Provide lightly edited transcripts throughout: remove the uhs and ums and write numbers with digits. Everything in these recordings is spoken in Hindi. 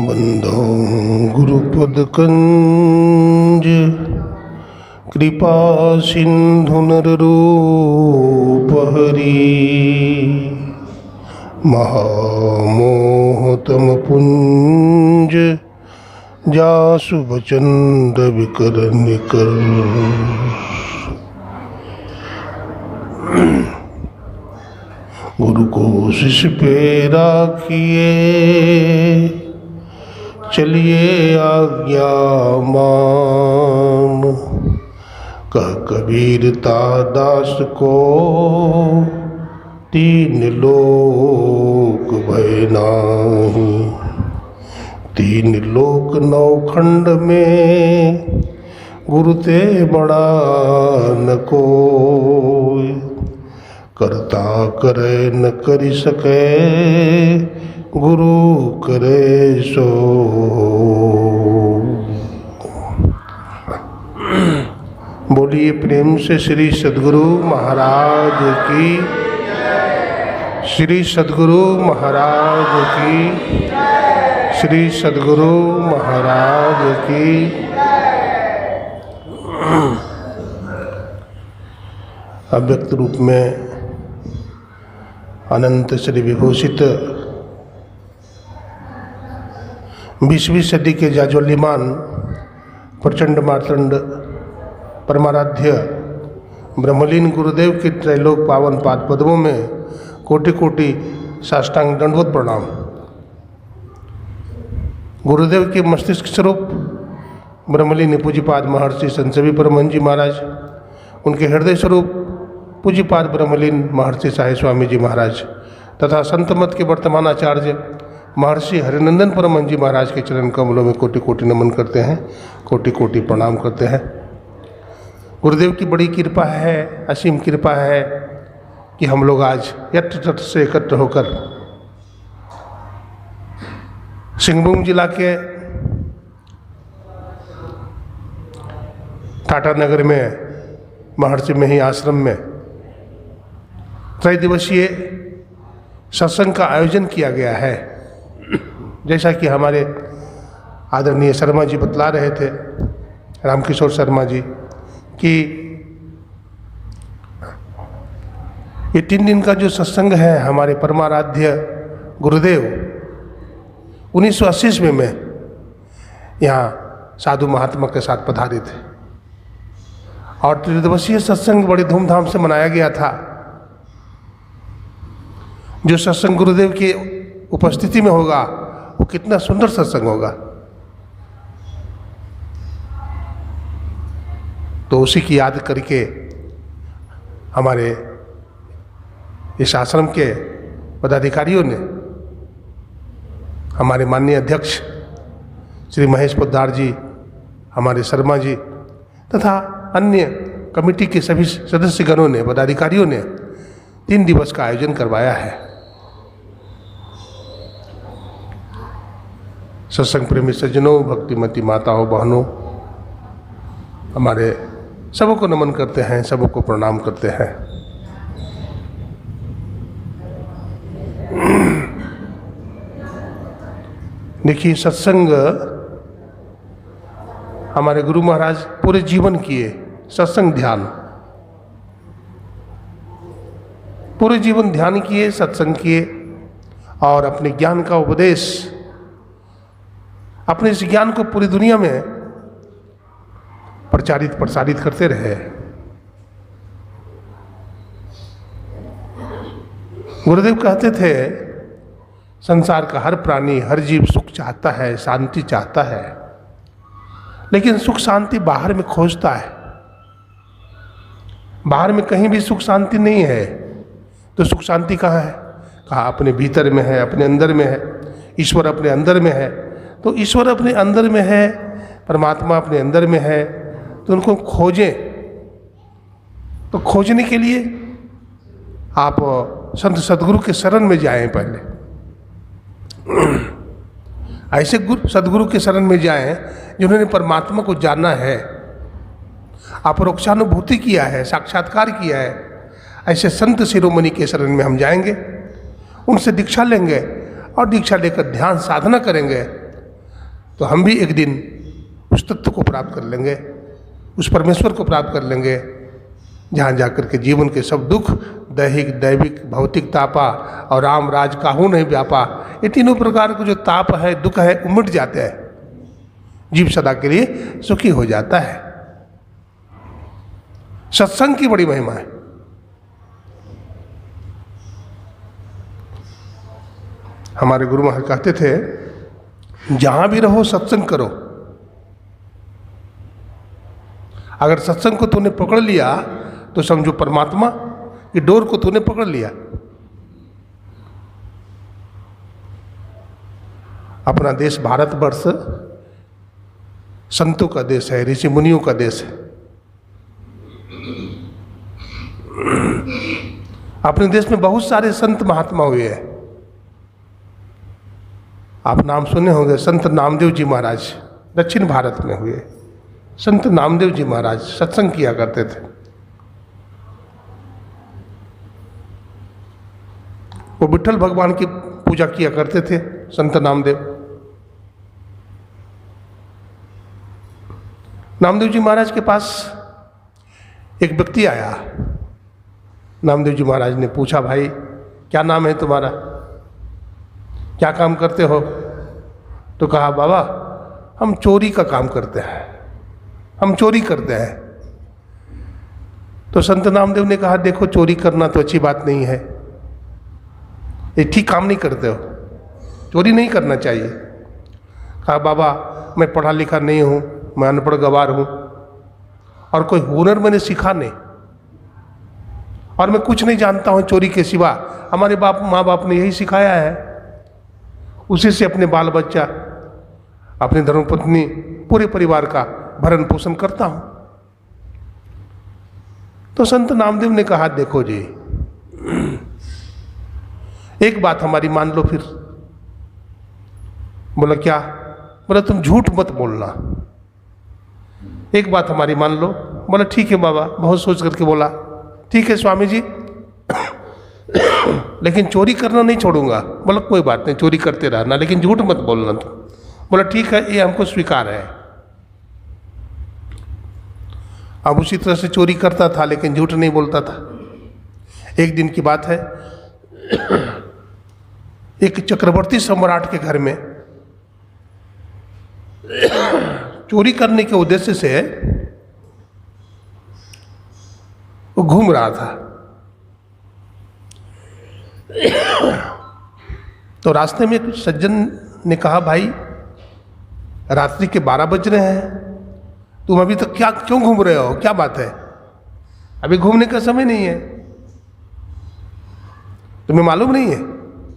बंधो गुरुपद कंज कृपा सिंधु नर रूप हरि महामोहतम पुंज जासु बचंद विकर निकर गुरु को शिष्य पे राखिए चलिए आज्ञा मान कह कबीर दास को तीन लोक भय नाही। तीन लोक नौ खंड में गुरु ते बड़ा न कोई करता करे न करी सके गुरु करे सो। बोलिए प्रेम से श्री सद्गुरु महाराज की, श्री सद्गुरु महाराज की, श्री सद्गुरु महाराज की। अव्यक्त रूप में अनंत श्री विभूषित 20वीं सदी के जाज्वल्यमान प्रचंड मार्तंड परमाराध्य ब्रह्मलीन गुरुदेव के त्रैलोक पावन पाद पद्मों में कोटि कोटि साष्टांग दंडवत प्रणाम। गुरुदेव के मस्तिष्क स्वरूप ब्रह्मलीन पूज्यपाद महर्षि संत सेवी परमहंस जी महाराज, उनके हृदय स्वरूप पूज्यपाद ब्रह्मलीन महर्षि साई स्वामी जी महाराज तथा संत मत के वर्तमान आचार्य महर्षि हरिनंदन परमहंस जी महाराज के चरण कमलों में कोटि कोटि नमन करते हैं, कोटि कोटि प्रणाम करते हैं। गुरुदेव की बड़ी कृपा है, असीम कृपा है कि हम लोग आज यत्र तत्र से एकत्र होकर सिंहभूम जिला के टाटा नगर में महर्षि में ही आश्रम में त्रैदिवसीय सत्संग का आयोजन किया गया है। जैसा कि हमारे आदरणीय शर्मा जी बतला रहे थे, रामकिशोर शर्मा जी, कि ये 3 दिन का जो सत्संग है हमारे परमाराध्य गुरुदेव 1980 में यहाँ साधु महात्मा के साथ पधारे थे और त्रिदिवसीय सत्संग बड़ी धूमधाम से मनाया गया था। जो सत्संग गुरुदेव की उपस्थिति में होगा वो कितना सुंदर सत्संग होगा। तो उसी की याद करके हमारे इस आश्रम के पदाधिकारियों ने, हमारे माननीय अध्यक्ष श्री महेश पोद्दार जी, हमारे शर्मा जी तथा अन्य कमेटी के सभी सदस्यगणों ने, पदाधिकारियों ने 3 दिवस का आयोजन करवाया है। सत्संग प्रेमी सज्जनों, भक्तिमती माताओं, बहनों, हमारे सबको नमन करते हैं, सबको प्रणाम करते हैं। देखिए, सत्संग हमारे गुरु महाराज पूरे जीवन किए, सत्संग ध्यान, पूरे जीवन ध्यान किए, सत्संग किए और अपने ज्ञान का उपदेश, अपने इस ज्ञान को पूरी दुनिया में प्रचारित प्रसारित करते रहे। गुरुदेव कहते थे, संसार का हर प्राणी, हर जीव सुख चाहता है, शांति चाहता है, लेकिन सुख शांति बाहर में खोजता है। बाहर में कहीं भी सुख शांति नहीं है, तो सुख शांति कहाँ है? कहाँ? अपने भीतर में है, अपने अंदर में है। ईश्वर अपने अंदर में है, तो ईश्वर अपने अंदर में है, परमात्मा अपने अंदर में है, तो उनको खोजें। तो खोजने के लिए आप संत सद्गुरु के शरण में जाएं। पहले ऐसे सद्गुरु के शरण में जाएं जिन्होंने परमात्मा को जाना है, अपरोक्षानुभूति किया है, साक्षात्कार किया है। ऐसे संत शिरोमणि के शरण में हम जाएंगे, उनसे दीक्षा लेंगे और दीक्षा लेकर ध्यान साधना करेंगे तो हम भी एक दिन उस तत्व को प्राप्त कर लेंगे, उस परमेश्वर को प्राप्त कर लेंगे जहाँ जाकर के जीवन के सब दुख, दैहिक दैविक भौतिक तापा और राम राज काहू नहीं व्यापा, ये तीनों प्रकार के जो ताप है, दुख है, उमट जाते हैं। जीव सदा के लिए सुखी हो जाता है। सत्संग की बड़ी महिमा है। हमारे गुरु महाराज कहते थे, जहां भी रहो सत्संग करो। अगर सत्संग को तूने पकड़ लिया तो समझो परमात्मा की डोर को तूने पकड़ लिया। अपना देश भारतवर्ष संतों का देश है, ऋषि मुनियों का देश है। अपने देश में बहुत सारे संत महात्मा हुए हैं। आप नाम सुने होंगे, संत नामदेव जी महाराज दक्षिण भारत में हुए। संत नामदेव जी महाराज सत्संग किया करते थे। वो विठ्ठल भगवान की पूजा किया करते थे संत नामदेव। नामदेव जी महाराज के पास एक व्यक्ति आया। नामदेव जी महाराज ने पूछा, भाई क्या नाम है तुम्हारा, क्या काम करते हो? तो कहा, बाबा हम चोरी का काम करते हैं, हम चोरी करते हैं। तो संत नामदेव ने कहा, देखो चोरी करना तो अच्छी बात नहीं है, ये ठीक काम नहीं करते हो, चोरी नहीं करना चाहिए। कहा, बाबा मैं पढ़ा लिखा नहीं हूँ, मैं अनपढ़ गवार हूँ और कोई हुनर मैंने सीखा नहीं और मैं कुछ नहीं जानता हूँ चोरी के सिवा। हमारे माँ बाप ने यही सिखाया है, उसी से अपने बाल बच्चा, अपनी धर्मपत्नी, पूरे परिवार का भरण पोषण करता हूँ। तो संत नामदेव ने कहा, देखो जी एक बात हमारी मान लो फिर। बोला, क्या? बोला, तुम झूठ मत बोलना, एक बात हमारी मान लो। बोला, ठीक है बाबा। बहुत सोच करके बोला, ठीक है स्वामी जी लेकिन चोरी करना नहीं छोड़ूंगा। बोला, कोई बात नहीं, चोरी करते रहना लेकिन झूठ मत बोलना। तो बोला, ठीक है, ये हमको स्वीकार है। अब उसी तरह से चोरी करता था लेकिन झूठ नहीं बोलता था। एक दिन की बात है, एक चक्रवर्ती सम्राट के घर में चोरी करने के उद्देश्य से वो घूम रहा था। तो रास्ते में एक सज्जन ने कहा, भाई रात्रि के 12 बज रहे हैं, तुम अभी तक क्यों घूम रहे हो, क्या बात है? अभी घूमने का समय नहीं है, तुम्हें मालूम नहीं है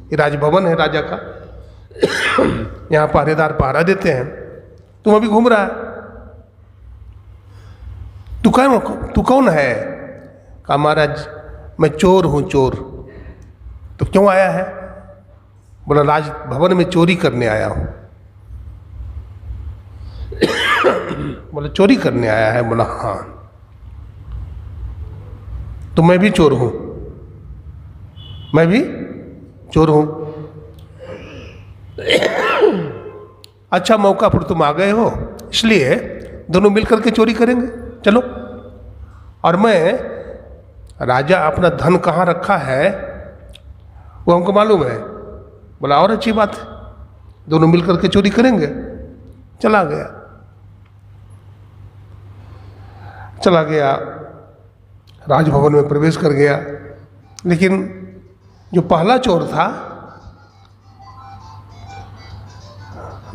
ये राजभवन है राजा का, यहाँ पहरेदार पहरा देते हैं, तुम अभी घूम रहा है। तू कौन है? कहा, महाराज मैं चोर हूं, चोर। तो क्यों आया है? बोला, राजभवन में चोरी करने आया हूं। बोला, चोरी करने आया है? बोला, हाँ। तो मैं भी चोर हूं, मैं भी चोर हूं। अच्छा मौका पर तुम आ गए हो, इसलिए दोनों मिलकर के चोरी करेंगे, चलो। और मैं राजा अपना धन कहाँ रखा है वो हमको मालूम है। बोला, और अच्छी बात है, दोनों मिलकर के चोरी करेंगे। चला गया, राजभवन में प्रवेश कर गया। लेकिन जो पहला चोर था,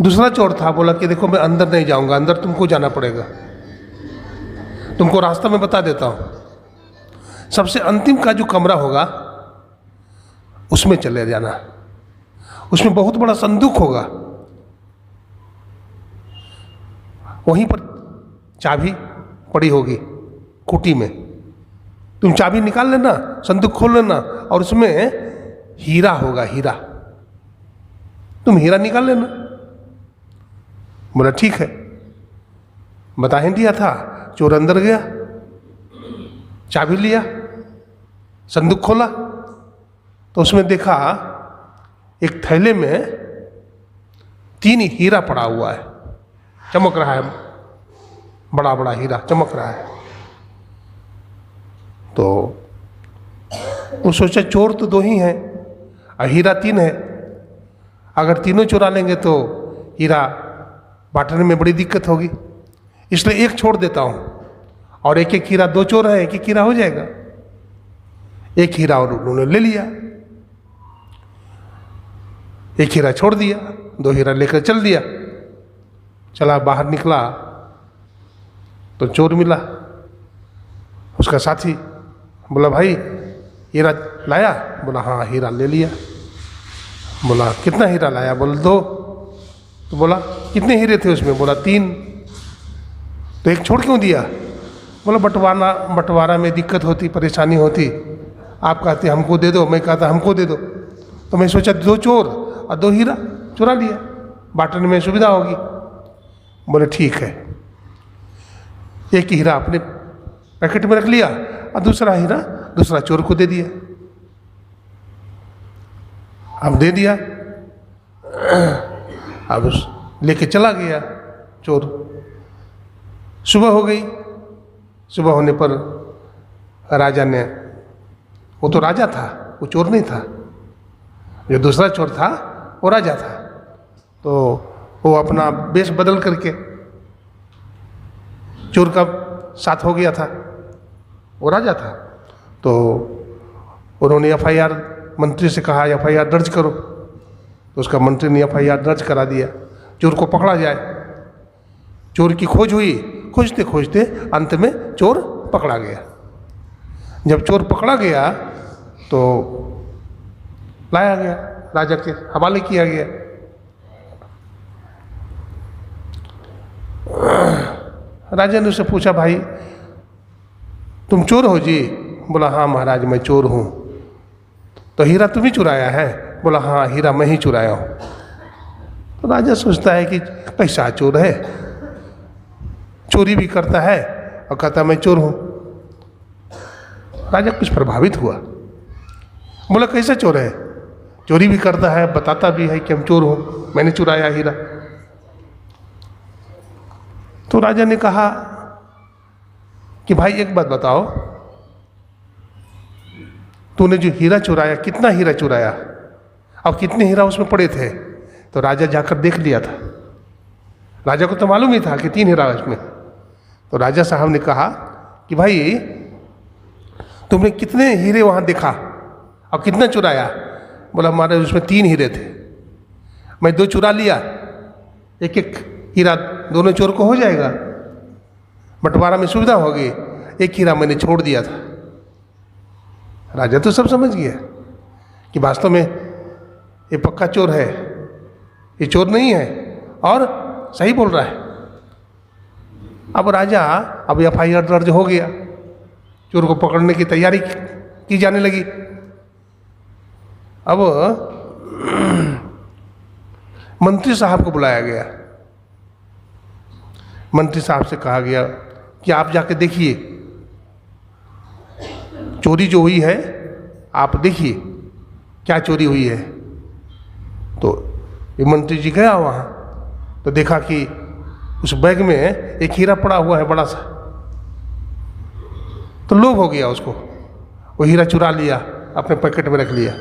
दूसरा चोर था, बोला कि देखो मैं अंदर नहीं जाऊंगा, अंदर तुमको जाना पड़ेगा, तुमको रास्ता में बता देता हूं। सबसे अंतिम का जो कमरा होगा उसमें चले जाना, उसमें बहुत बड़ा संदूक होगा, वहीं पर चाबी पड़ी होगी कुटी में। तुम चाबी निकाल लेना, संदूक खोल लेना और उसमें हीरा होगा, हीरा, तुम हीरा निकाल लेना। बोला, ठीक है। बता ही दिया था। चोर अंदर गया, चाबी लिया, संदूक खोला तो उसमें देखा एक थैले में 3 हीरा पड़ा हुआ है। चमक रहा है, बड़ा बड़ा हीरा चमक रहा है। तो वो सोचा चोर तो 2 ही हैं और हीरा 3 है, अगर तीनों चुरा लेंगे तो हीरा बांटने में बड़ी दिक्कत होगी, इसलिए एक छोड़ देता हूँ और एक एक हीरा, 2 चोर है, एक एक हीरा हो जाएगा। एक हीरा और उन्होंने ले लिया, एक हीरा छोड़ दिया, 2 हीरा लेकर चल दिया। चला बाहर निकला तो चोर मिला, उसका साथी। बोला भाई हीरा लाया? बोला हाँ हीरा ले लिया। बोला कितना हीरा लाया? बोला 2। तो बोला कितने हीरे थे उसमें? बोला 3। तो एक छोड़ क्यों दिया? बोला बंटवारा में दिक्कत होती, परेशानी होती, आप कहते हमको दे दो, मैं कहता हमको दे दो, तो मैं सोचा 2 चोर और 2 हीरा चुरा लिया, बांटने में सुविधा होगी। बोले ठीक है। एक हीरा अपने पैकेट में रख लिया और दूसरा हीरा दूसरा चोर को दे दिया। अब दे दिया, अब लेके चला गया चोर। सुबह हो गई, सुबह होने पर राजा ने, वो तो राजा था, वो चोर नहीं था, जो दूसरा चोर था वो राजा था, तो वो अपना वेश बदल करके चोर का साथ हो गया था, वो राजा था। तो उन्होंने FIR मंत्री से कहा FIR दर्ज करो, तो उसका मंत्री ने FIR दर्ज करा दिया, चोर को पकड़ा जाए। चोर की खोज हुई, खोजते खोजते अंत में चोर पकड़ा गया। जब चोर पकड़ा गया तो लाया गया, राजा के हवाले किया गया। राजा ने उससे पूछा भाई तुम चोर हो जी? बोला हाँ महाराज मैं चोर हूँ। तो हीरा तुम ही चुराया है? बोला हाँ हीरा मैं ही चुराया हूँ। तो राजा सोचता है कि कैसा चोर है, चोरी भी करता है और कहता मैं चोर हूँ। राजा कुछ प्रभावित हुआ, बोला कैसा चोर है, चोरी भी करता है, बताता भी है कि हम चोर हूँ, मैंने चुराया हीरा। तो राजा ने कहा कि भाई एक बात बताओ, तूने जो हीरा चुराया कितना हीरा चुराया और कितने हीरा उसमें पड़े थे? तो राजा जाकर देख लिया था, राजा को तो मालूम ही था कि 3 हीरा उसमें। तो राजा साहब ने कहा कि भाई तुमने कितने हीरे वहाँ देखा और कितना चुराया? बोला हमारे उसमें 3 हीरे थे, मैं 2 चुरा लिया, एक एक हीरा दोनों चोर को हो जाएगा, बंटवारा में सुविधा होगी, एक हीरा मैंने छोड़ दिया था। राजा तो सब समझ गया कि वास्तव में ये पक्का चोर है, ये चोर नहीं है और सही बोल रहा है। अब राजा, अब FIR दर्ज हो गया, चोर को पकड़ने की तैयारी की जाने लगी। अब मंत्री साहब को बुलाया गया, मंत्री साहब से कहा गया कि आप जाके देखिए, चोरी जो हुई है आप देखिए क्या चोरी हुई है। तो ये मंत्री जी गया वहाँ, तो देखा कि उस बैग में एक हीरा पड़ा हुआ है बड़ा सा। तो लोभ हो गया उसको, वो हीरा चुरा लिया, अपने पैकेट में रख लिया।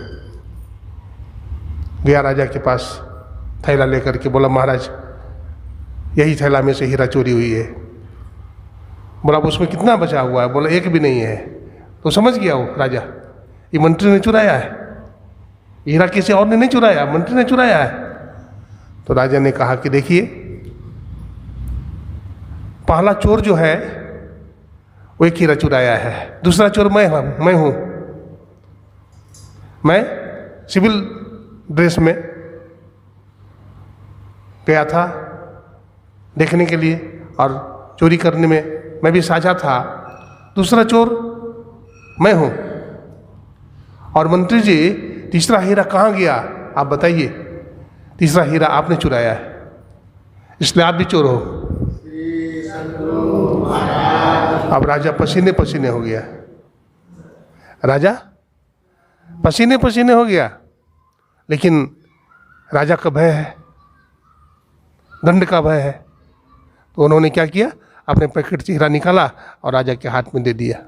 गया राजा के पास थैला लेकर के, बोला महाराज यही थैला में से हीरा चोरी हुई है। बोला उसमें कितना बचा हुआ है? बोला एक भी नहीं है। तो समझ गया वो राजा, ये मंत्री ने चुराया है, हीरा किसी और ने नहीं चुराया, मंत्री ने चुराया है। तो राजा ने कहा कि देखिए, पहला चोर जो है वो एक हीरा चुराया है, दूसरा चोर मैं हूं। मैं सिविल ड्रेस में गया था देखने के लिए और चोरी करने में मैं भी साझा था। दूसरा चोर मैं हूं। और मंत्री जी तीसरा हीरा कहाँ गया आप बताइए? तीसरा हीरा आपने चुराया है, इसलिए आप भी चोर हो। अब राजा पसीने पसीने हो गया, राजा पसीने पसीने हो गया, लेकिन राजा का भय है, दंड का भय है। तो उन्होंने क्या किया, अपने पैकेट से हीरा निकाला और राजा के हाथ में दे दिया।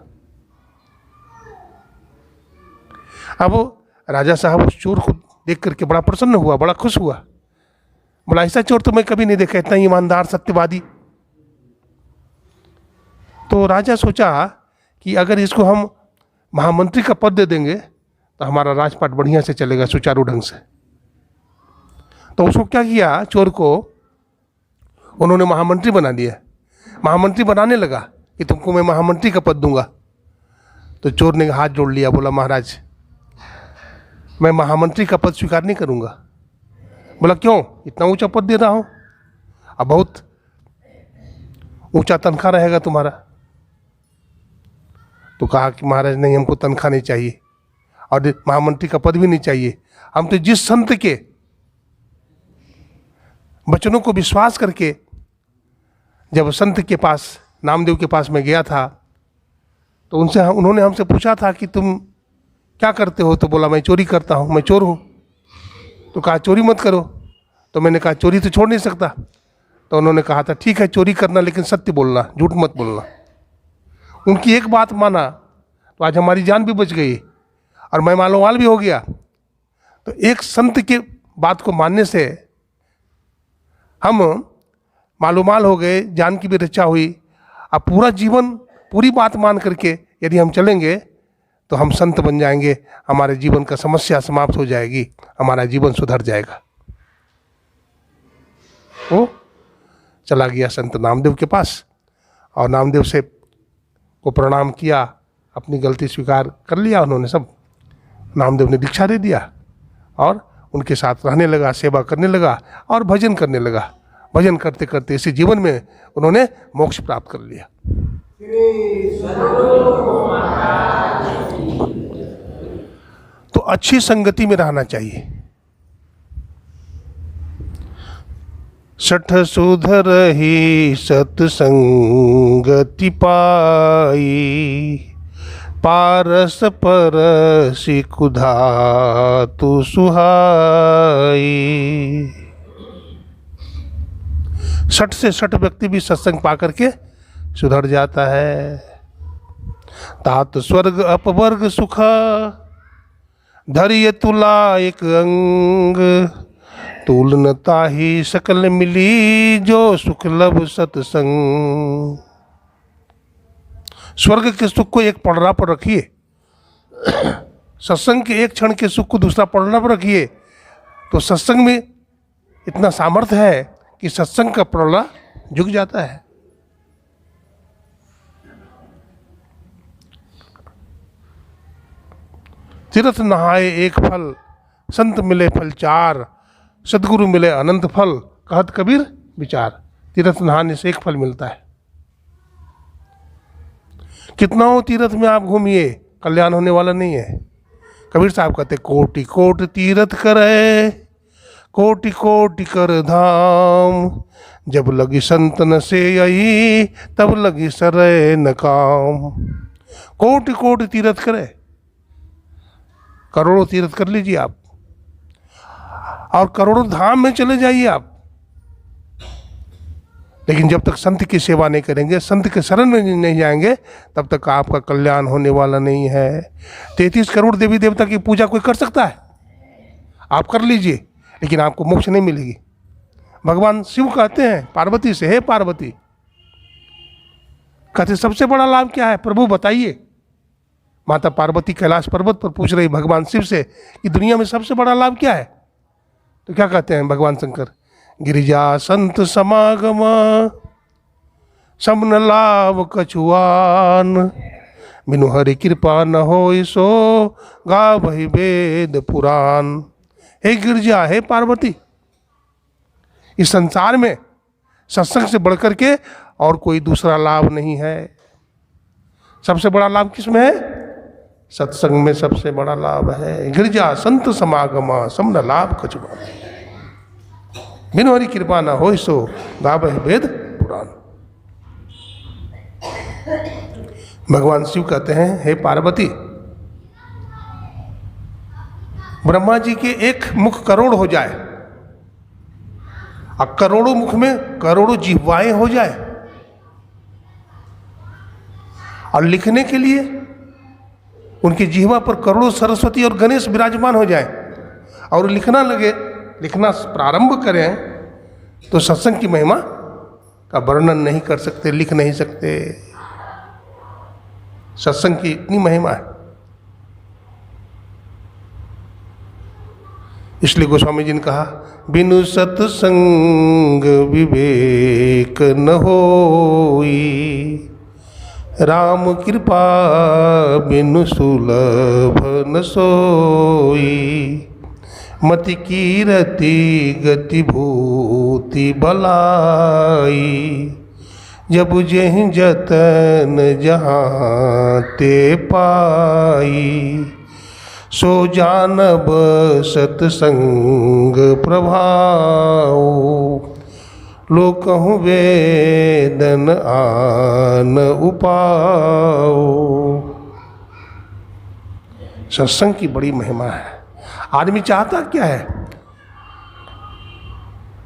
अब राजा साहब उस चोर को देख करके बड़ा प्रसन्न हुआ, बड़ा खुश हुआ। बोला ऐसा चोर तो मैं कभी नहीं देखा, इतना ईमानदार सत्यवादी। तो राजा सोचा कि अगर इसको हम महामंत्री का पद दे देंगे तो हमारा राजपाट बढ़िया से चलेगा, सुचारू ढंग से। तो उसको क्या किया, चोर को उन्होंने महामंत्री बना दिया। महामंत्री बनाने लगा कि तुमको मैं महामंत्री का पद दूंगा। तो चोर ने हाथ जोड़ लिया, बोला महाराज मैं महामंत्री का पद स्वीकार नहीं करूंगा। बोला क्यों, इतना ऊंचा पद दे रहा हूं, अब बहुत ऊंचा तनख्वाह रहेगा तुम्हारा। तो कहा कि महाराज नहीं, हमको तनख्वाह नहीं चाहिए और महामंत्री का पद भी नहीं चाहिए। हम तो जिस संत के वचनों को विश्वास करके जब संत के पास, नामदेव के पास में गया था, तो उन्होंने हमसे पूछा था कि तुम क्या करते हो। तो बोला मैं चोरी करता हूँ, मैं चोर हूँ। तो कहा चोरी मत करो। तो मैंने कहा चोरी तो छोड़ नहीं सकता। तो उन्होंने कहा था ठीक है चोरी करना, लेकिन सत्य बोलना, झूठ मत बोलना। उनकी एक बात माना तो आज हमारी जान भी बच गई और मैं मालोमाल भी हो गया। तो एक संत के बात को मानने से हम मालोमाल हो गए, जान की भी रक्षा हुई। अब पूरा जीवन पूरी बात मान करके यदि हम चलेंगे तो हम संत बन जाएंगे, हमारे जीवन का समस्या समाप्त हो जाएगी, हमारा जीवन सुधर जाएगा। वो चला गया संत नामदेव के पास और नामदेव से को प्रणाम किया, अपनी गलती स्वीकार कर लिया उन्होंने सब। नामदेव ने दीक्षा दे दिया और उनके साथ रहने लगा, सेवा करने लगा और भजन करने लगा। भजन करते करते इसी जीवन में उन्होंने मोक्ष प्राप्त कर लिया। तो अच्छी संगति में रहना चाहिए। सठ सुधर ही सत्संगति पाई, पारस परसि कुधा तु सुहाई। सठ से सठ व्यक्ति भी सत्संग पा करके सुधर जाता है। तात स्वर्ग अपवर्ग सुख, धैर्य तुला एक अंग, तुलनता ही सकल मिली, जो सुख लब सत्संग। स्वर्ग के सुख को एक पलड़ा पर रखिए, सत्संग के एक क्षण के सुख को दूसरा पलड़ा पर रखिए, तो सत्संग में इतना सामर्थ्य है कि सत्संग का पलड़ा झुक जाता है। तीर्थ नहाए एक फल, संत मिले फल चार, सदगुरु मिले अनंत फल, कहत कबीर विचार। तीर्थ नहाने से एक फल मिलता है। कितना हो तीर्थ में आप घूमिए, कल्याण होने वाला नहीं है। कबीर साहब कहते कोटि कोटि तीर्थ करे, कोटि कोटि कर धाम, जब लगी संतन से यही, तब लगी सरे न काम। कोटि कोटि तीर्थ करे, करोड़ों तीर्थ कर लीजिए आप और करोड़ों धाम में चले जाइए आप, लेकिन जब तक संत की सेवा नहीं करेंगे, संत के शरण में नहीं जाएंगे, तब तक आपका कल्याण होने वाला नहीं है। 33 करोड़ देवी देवता की पूजा कोई कर सकता है? आप कर लीजिए, लेकिन आपको मोक्ष नहीं मिलेगी। भगवान शिव कहते हैं पार्वती से, हे पार्वती, कहते सबसे बड़ा लाभ क्या है प्रभु बताइए। माता पार्वती कैलाश पर्वत पर पूछ रही भगवान शिव से कि दुनिया में सबसे बड़ा लाभ क्या है। तो क्या कहते हैं भगवान शंकर, गिरिजा संत समागम, समन लाभ कछुआन, बिनु हरि कृपा न होय सो, गावहि वेद पुराण। हे गिरिजा, हे पार्वती, इस संसार में सत्संग से बढ़कर के और कोई दूसरा लाभ नहीं है। सबसे बड़ा लाभ किसमें है? सत्संग में सबसे बड़ा लाभ है। गिरिजा संत समागम, समन लाभ कछुआन, बिनु हरि कृपा न होय सो, गावहि वेद पुराण। भगवान शिव कहते हैं, हे पार्वती, ब्रह्मा जी के एक मुख करोड़ हो जाए और करोड़ों मुख में करोड़ों जिह्वाएं हो जाए, और लिखने के लिए उनकी जिह्वा पर करोड़ों सरस्वती और गणेश विराजमान हो जाए और लिखना लगे, लिखना प्रारंभ करें, तो सत्संग की महिमा का वर्णन नहीं कर सकते, लिख नहीं सकते। सत्संग की इतनी महिमा है। इसलिए गोस्वामी जी ने कहा, बिनु सत्संग विवेक न होई, राम कृपा बिनु सुलभ न सोई, मति कीरति गति भूति बलाई, जब जेहि जतन जहाँ ते पाई, सो जानब सत्संग प्रभाव, लोकहु वेदन आन उपाओ। सत्संग की बड़ी महिमा है। आदमी चाहता क्या है?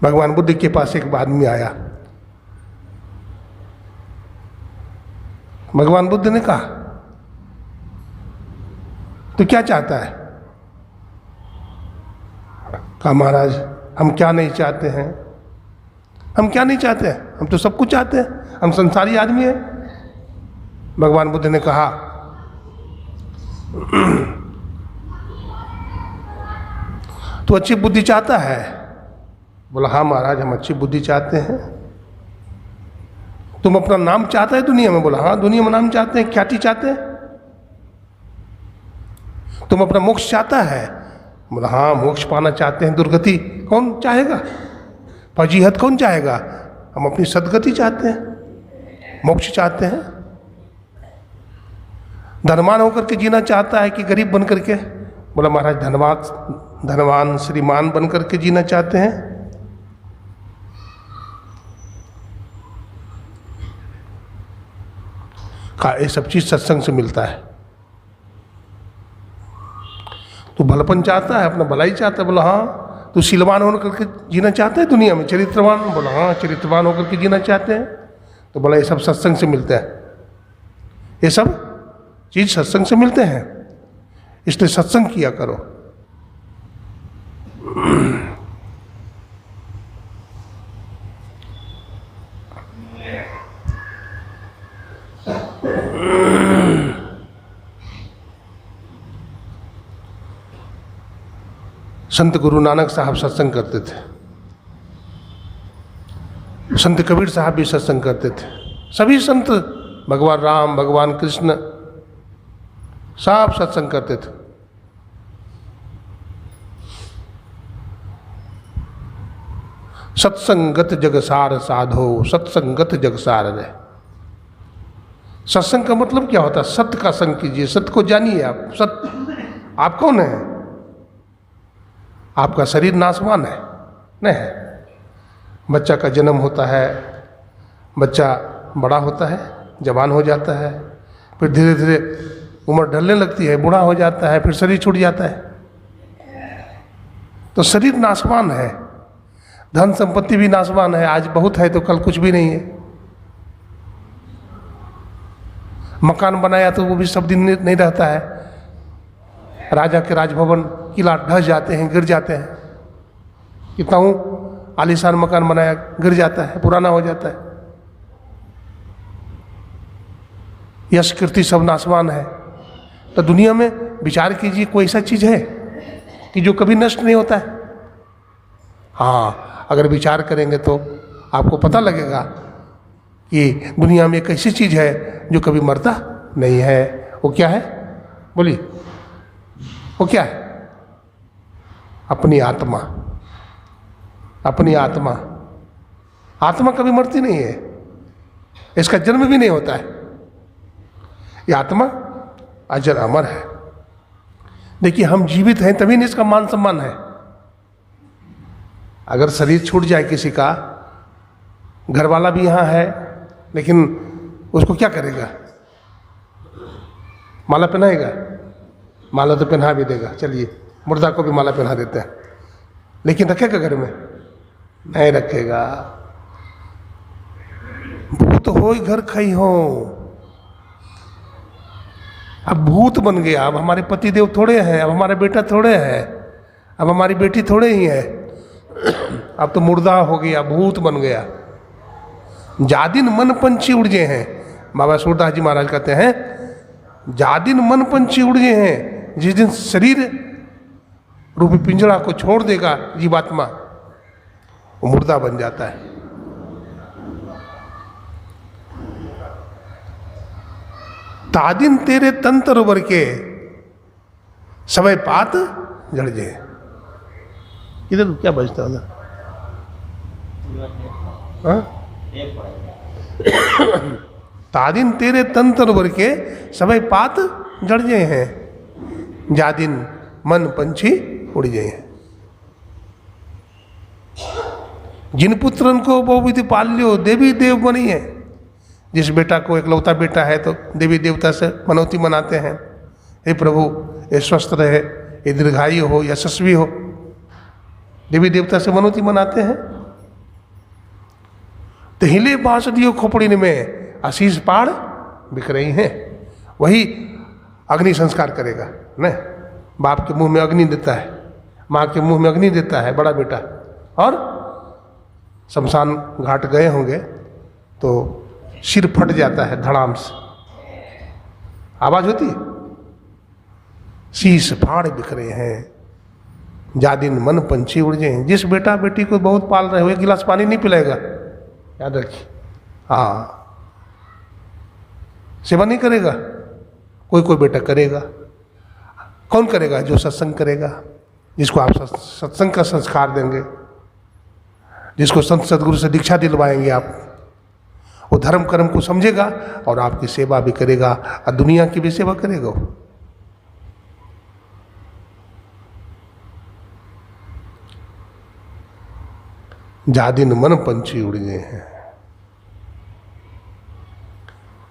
भगवान बुद्ध के पास एक आदमी आया। भगवान बुद्ध ने कहा, तो क्या चाहता है? कहा, महाराज हम क्या नहीं चाहते हैं, हम क्या नहीं चाहते हैं, हम तो सब कुछ चाहते हैं, हम संसारी आदमी हैं। भगवान बुद्ध ने कहा, तो अच्छी बुद्धि चाहता है? बोला, हाँ महाराज हम अच्छी बुद्धि चाहते हैं। तुम अपना नाम चाहता है दुनिया में? बोला, हाँ दुनिया में नाम चाहते हैं, ख्याति चाहते हैं। तुम अपना मोक्ष चाहता है? बोला, हाँ मोक्ष पाना चाहते हैं। दुर्गति कौन चाहेगा? फजीहत कौन चाहेगा? हम अपनी सदगति चाहते हैं, मोक्ष चाहते हैं। धनवान होकर के जीना चाहता है कि गरीब बन करके? बोला, महाराज धनवान श्रीमान बन करके जीना चाहते हैं। कहा, ये सब चीज सत्संग से मिलता है। तू भलपन चाहता है, अपना भलाई चाहता है? बोला, हाँ। तू शीलवान होकर के जीना चाहता है दुनिया में, चरित्रवान? बोला, हाँ चरित्रवान होकर के जीना चाहते हैं। तो बोला, ये सब सत्संग से मिलता है, ये सब चीज सत्संग से मिलते हैं, इसलिए सत्संग किया करो। संत गुरु नानक साहब सत्संग करते थे, संत कबीर साहब भी सत्संग करते थे, सभी संत, भगवान राम, भगवान कृष्ण, सब सत्संग करते थे। सत्संगत जगसार साधो, सत्संगत जगसार रहे। सत्संग का मतलब क्या होता है? सत्य का संग कीजिए, सत्य को जानिए। आप सत्य, आप कौन है? आपका शरीर नाशवान है? नहीं है। बच्चा का जन्म होता है, बच्चा बड़ा होता है, जवान हो जाता है, फिर धीरे धीरे उम्र ढलने लगती है, बूढ़ा हो जाता है, फिर शरीर छूट जाता है। तो शरीर नाशवान है, धन संपत्ति भी नाशवान है। आज बहुत है तो कल कुछ भी नहीं है। मकान बनाया तो वो भी सब दिन नहीं रहता है। राजा के राजभवन, किला ढह जाते हैं, गिर जाते हैं। कितना आलीशान मकान बनाया, गिर जाता है, पुराना हो जाता है। यश कीर्ति सब नाशवान है। तो दुनिया में विचार कीजिए, कोई ऐसा चीज है कि जो कभी नष्ट नहीं होता है? हाँ, अगर विचार करेंगे तो आपको पता लगेगा कि दुनिया में एक ऐसी चीज है जो कभी मरता नहीं है। वो क्या है? बोलिए, वो क्या है? अपनी आत्मा। अपनी आत्मा, आत्मा कभी मरती नहीं है, इसका जन्म भी नहीं होता है। ये आत्मा अजर अमर है। देखिए, हम जीवित हैं तभी नहीं इसका मान सम्मान है। अगर शरीर छूट जाए किसी का, घर वाला भी यहाँ है लेकिन उसको क्या करेगा? माला पहनाएगा? माला तो पहना भी देगा, चलिए मुर्दा को भी माला पहना देते हैं, लेकिन रखेगा घर में? नहीं रखेगा। भूत हो घर खई हो, अब भूत बन गया। अब हमारे पति देव थोड़े हैं, अब हमारा बेटा थोड़े है, अब हमारी बेटी थोड़े ही है, अब तो मुर्दा हो गया, भूत बन गया। जादिन मन पंछी उड़ गए हैं। बाबा सूरदास जी महाराज कहते हैं जादिन मन पंछी उड़ गए हैं, जिस दिन शरीर रूपी पिंजड़ा को छोड़ देगा जीवात्मा, वो मुर्दा बन जाता है। तादिन तेरे तंत्र वर के सवय पात जड़ जे। इधर क्या बजता है? तादिन तेरे तंत्र वर के सवय पात जड़ जे हैं, जादिन मन पंछी उड़ गए हैं। जिन पुत्रन को बहुविधि पाल्यो देवी देव बनी है। जिस बेटा को इकलौता बेटा है तो देवी देवता से मनौती मनाते हैं, हे प्रभु ये स्वस्थ रहे, ये दीर्घायु हो, यशस्वी हो, देवी देवता से मनौती मनाते हैं। तो हिले बांसुरियों खोपड़ी में आशीष पाड़ बिक रही हैं। वही अग्नि संस्कार करेगा न, बाप के मुंह में अग्नि देता है, माँ के मुंह में अग्नि देता है बड़ा बेटा, और शमशान घाट गए होंगे तो सिर फट जाता है धड़ाम से, आवाज होती है, शीश फाड़ बिखरे हैं, जादिन मन पंछी उड़ जाए। जिस बेटा बेटी को बहुत पाल रहे हो, एक गिलास पानी नहीं पिलाएगा, याद रखिए। हाँ, सेवा नहीं करेगा, कोई कोई बेटा करेगा। कौन करेगा? जो सत्संग करेगा, जिसको आप सत्संग का संस्कार देंगे, जिसको संत सदगुरु से दीक्षा दिलवाएंगे आप, वो धर्म कर्म को समझेगा और आपकी सेवा भी करेगा और दुनिया की भी सेवा करेगा। जादिन मन पंछी उड़ गए हैं।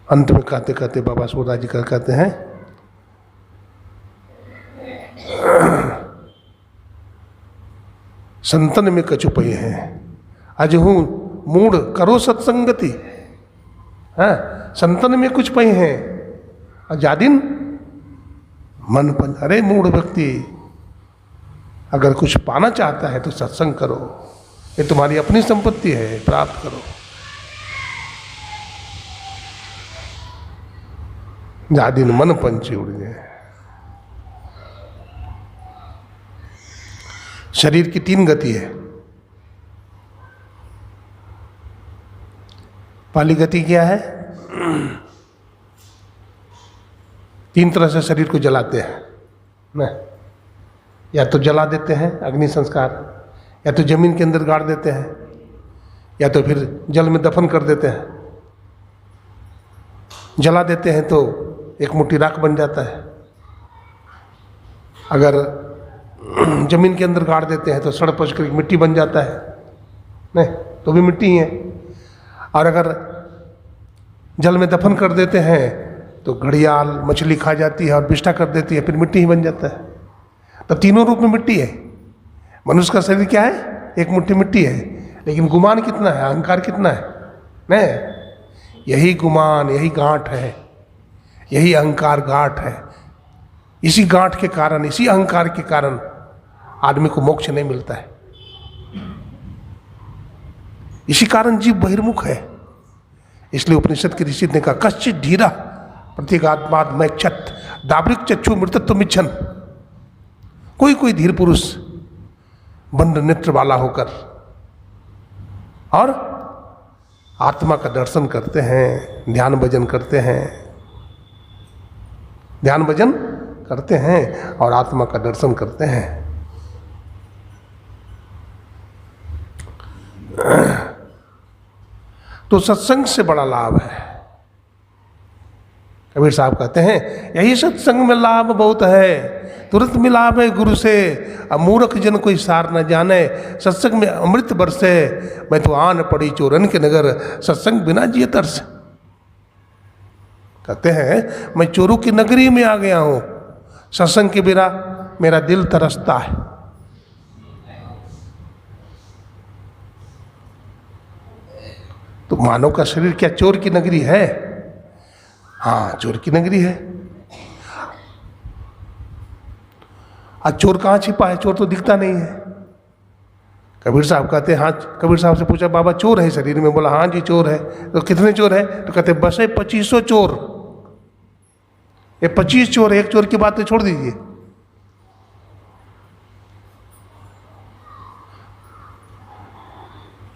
अंत में कहते कहते बाबा सूरदास जी कहते हैं संतन में कछु पई हैं, अजहू मूढ़ करो सत्संगति। हाँ, संतन में कुछ पई हैं और जादिन मन पंच। अरे मूढ़ व्यक्ति, अगर कुछ पाना चाहता है तो सत्संग करो, ये तुम्हारी अपनी संपत्ति है, प्राप्त करो। जादिन मन पंछी उड़ गए। शरीर की 3 गति है। पहली गति क्या है? 3 तरह से शरीर को जलाते हैं ना, या तो जला देते हैं अग्नि संस्कार, या तो जमीन के अंदर गाड़ देते हैं, या तो फिर जल में दफन कर देते हैं। जला देते हैं तो एक मुट्ठी राख बन जाता है, अगर जमीन के अंदर गाड़ देते हैं तो सड़ पच कर मिट्टी बन जाता है, नहीं तो भी मिट्टी ही है, और अगर जल में दफन कर देते हैं तो घड़ियाल मछली खा जाती है और विष्ठा कर देती है, फिर मिट्टी ही बन जाता है। तो तीनों रूप में मिट्टी है। मनुष्य का शरीर क्या है? एक मुट्ठी मिट्टी है, लेकिन गुमान कितना है, अहंकार कितना है? नहीं, यही गुमान, यही गांठ है, यही अहंकार गांठ है। इसी गांठ के कारण, इसी अहंकार के कारण आदमी को मोक्ष नहीं मिलता है। इसी कारण जीव बहिर्मुख है। इसलिए उपनिषद के ऋषि ने कहा कश्चित धीरा प्रत्येगात्माद मैं क्षत दावृक चक्षु मृतत्व मिच्छन। कोई कोई धीर पुरुष बंद नेत्र वाला होकर और आत्मा का दर्शन करते हैं, ध्यान भजन करते हैं, ध्यान भजन करते हैं और आत्मा का दर्शन करते हैं। तो सत्संग से बड़ा लाभ है। कबीर साहब कहते हैं यही सत्संग में लाभ बहुत है, तुरंत मिलाप है गुरु से, अब मूर्ख जन कोई सार न जाने, सत्संग में अमृत बरसे, मैं तो आन पड़ी चोरन के नगर, सत्संग बिना जिए तरस। कहते हैं मैं चोरों की नगरी में आ गया हूँ, सत्संग के बिना मेरा दिल तरसता है। तो मानव का शरीर क्या चोर की नगरी है? हाँ, चोर की नगरी है। आज चोर कहाँ छिपा है? चोर तो दिखता नहीं है। कबीर साहब कहते हैं, हाँ, कबीर साहब से पूछा, बाबा चोर है शरीर में? बोला हाँ जी चोर है। तो कितने चोर है? तो कहते बस है 2500 चोर। ये 25 चोर है, एक चोर की बात तो छोड़ दीजिए।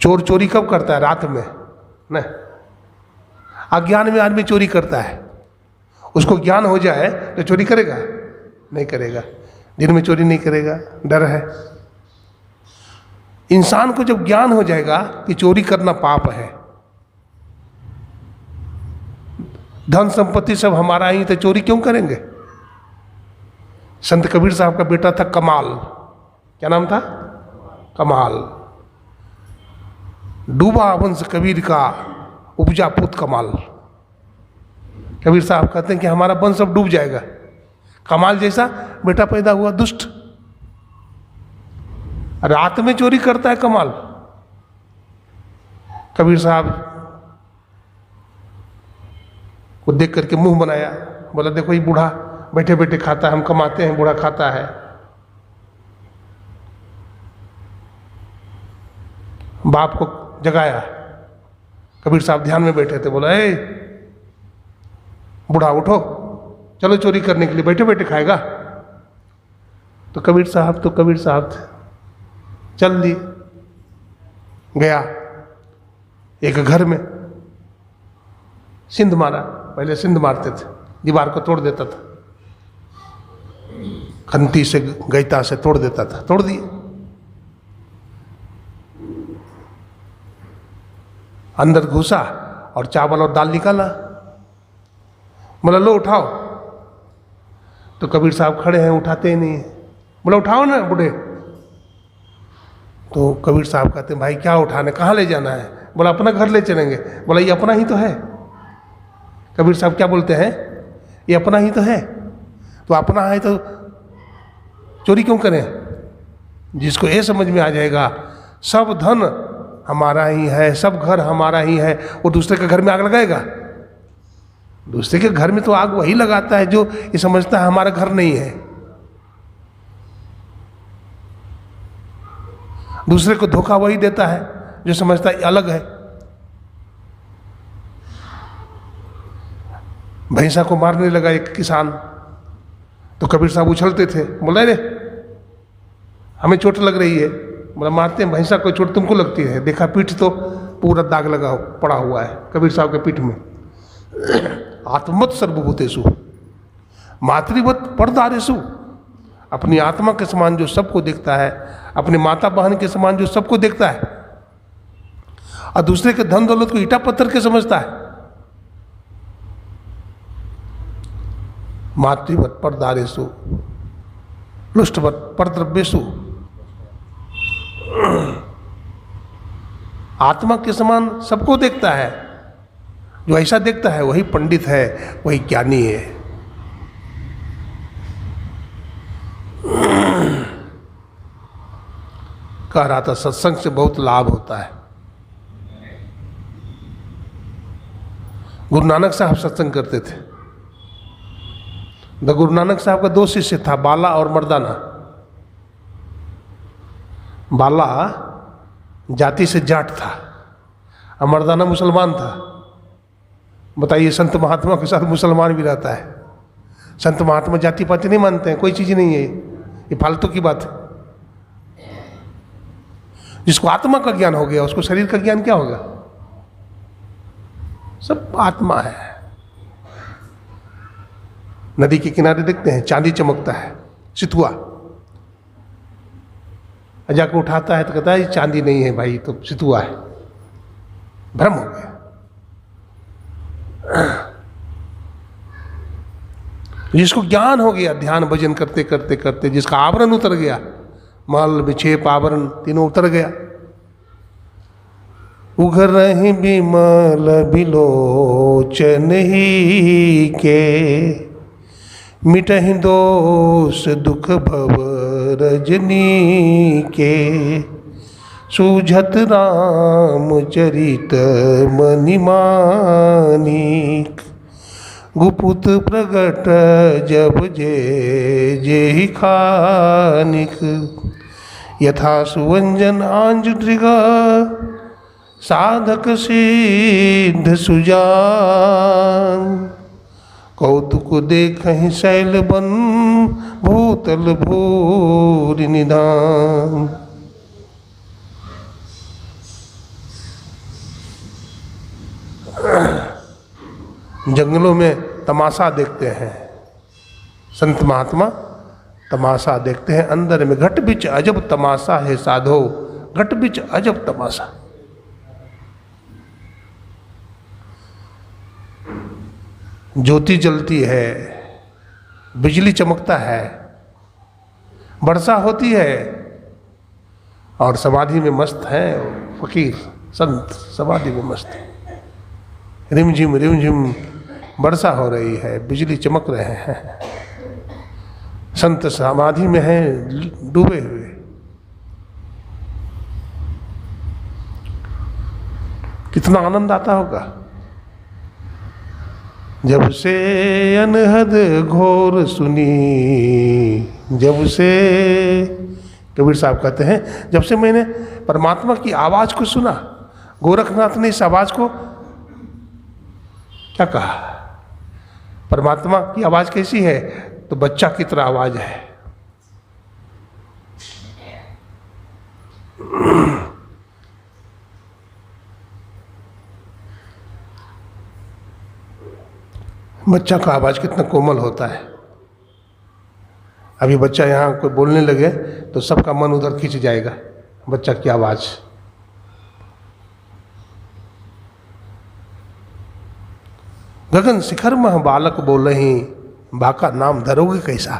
चोर चोरी कब करता है? रात में नहीं। अज्ञान में आदमी चोरी करता है। उसको ज्ञान हो जाए तो चोरी करेगा? नहीं करेगा। दिन में चोरी नहीं करेगा, डर है। इंसान को जब ज्ञान हो जाएगा कि चोरी करना पाप है, धन संपत्ति सब हमारा ही, तो चोरी क्यों करेंगे? संत कबीर साहब का बेटा था कमाल। क्या नाम था? कमाल। डूबा वंश कबीर का, उपजा पुत कमाल। कबीर साहब कहते हैं कि हमारा वंश सब डूब जाएगा। कमाल जैसा बेटा पैदा हुआ, दुष्ट, रात में चोरी करता है कमाल। कबीर साहब को देख करके मुंह बनाया, बोला देखो ये बूढ़ा बैठे बैठे खाता है, हम कमाते हैं, बूढ़ा खाता है। बाप को जगाया। कबीर साहब ध्यान में बैठे थे। बोला ए बूढ़ा उठो, चलो चोरी करने के लिए, बैठे बैठे खाएगा। तो कबीर साहब चल दी। गया एक घर में, सिंध मारा। पहले सिंध मारते थे, दीवार को तोड़ देता था, खंती से गैता से तोड़ देता था, तोड़ दिए। अंदर घुसा और चावल और दाल निकाला। बोला लो उठाओ। तो कबीर साहब खड़े हैं, उठाते ही नहीं। बोला उठाओ ना बूढ़े। तो कबीर साहब कहते हैं भाई क्या उठाने, कहाँ ले जाना है? बोला अपना घर ले चलेंगे। बोला ये अपना ही तो है। कबीर साहब क्या बोलते हैं? ये अपना ही तो है। तो अपना है तो चोरी क्यों करें? जिसको ये समझ में आ जाएगा सब धन हमारा ही है, सब घर हमारा ही है, वो दूसरे के घर में आग लगाएगा? दूसरे के घर में तो आग वही लगाता है जो ये समझता है हमारा घर नहीं है। दूसरे को धोखा वही देता है जो समझता है अलग है। भैंसा को मारने लगा एक किसान। तो कबीर साहब उछलते थे। बोला रे हमें चोट लग रही है। बोला मारते हैं भैंसा को चोट तुमको लगती है? देखा पीठ तो पूरा दाग लगा पड़ा हुआ है कबीर साहब के पीठ में। आत्मवत सर्वभूतेषु मातृवत परदारेषु। अपनी आत्मा के समान जो सबको देखता है, अपनी माता बहन के समान जो सबको देखता है, और दूसरे के धन दौलत को ईटा पत्थर के समझता है। मातृवत परदारेषु लुष्टवत परद्रव्येषु। आत्मा के समान सबको देखता है। जो ऐसा देखता है वही पंडित है, वही ज्ञानी है। कह रहा था सत्संग से बहुत लाभ होता है। गुरु नानक साहब सत्संग करते थे। गुरु नानक साहब का 2 शिष्य था, बाला और मर्दाना। बाला जाति से जाट था और मर्दाना मुसलमान था। बताइए, संत महात्मा के साथ मुसलमान भी रहता है। संत महात्मा जाति पाति नहीं मानते हैं, कोई चीज़ नहीं है, ये फालतू की बात है। जिसको आत्मा का ज्ञान हो गया उसको शरीर का ज्ञान क्या होगा? सब आत्मा है। नदी के किनारे देखते हैं चांदी चमकता है, सितुआ। जाकर उठाता है तो कहता है चांदी नहीं है भाई, तो सितुआ है। भ्रम हो गया। जिसको ज्ञान हो गया, ध्यान भजन करते करते करते, जिसका आवरण उतर गया, मल विक्षेप आवरण तीनों उतर गया। उघर रही बिमल बिलोचन ही के, मिटहि दोष दुख भव रजनी के। सूझत रामचरित मनिमानिक। गुपुत प्रगट जब जे जेहि खानिक। यथा सुवंजन आंजुद्रिगा साधक सिद्ध सुजान। कौतुक देखहि शैल बन भूतल भूरि निधान। जंगलों में तमाशा देखते हैं संत महात्मा, तमाशा देखते हैं। अंदर में घट बिच अजब तमाशा है साधो, घट बिच अजब तमाशा। ज्योति जलती है, बिजली चमकता है, वर्षा होती है, और समाधि में मस्त है फकीर संत, समाधि में मस्त है। रिमझिम रिमझिम वर्षा हो रही है, बिजली चमक रहे हैं, संत समाधि में है डूबे हुए। कितना आनंद आता होगा। जब से अनहद घोर सुनी, जब से, कबीर साहब कहते हैं, जब से मैंने परमात्मा की आवाज को सुना। गोरखनाथ ने इस आवाज को क्या कहा? परमात्मा की आवाज कैसी है? तो बच्चा की तरह आवाज है। बच्चा का आवाज कितना कोमल होता है। अभी बच्चा यहाँ कोई बोलने लगे तो सबका मन उधर खींच जाएगा, बच्चा की आवाज। गगन शिखर मह बालक बोलहि, बाका नाम धरोगे कैसा।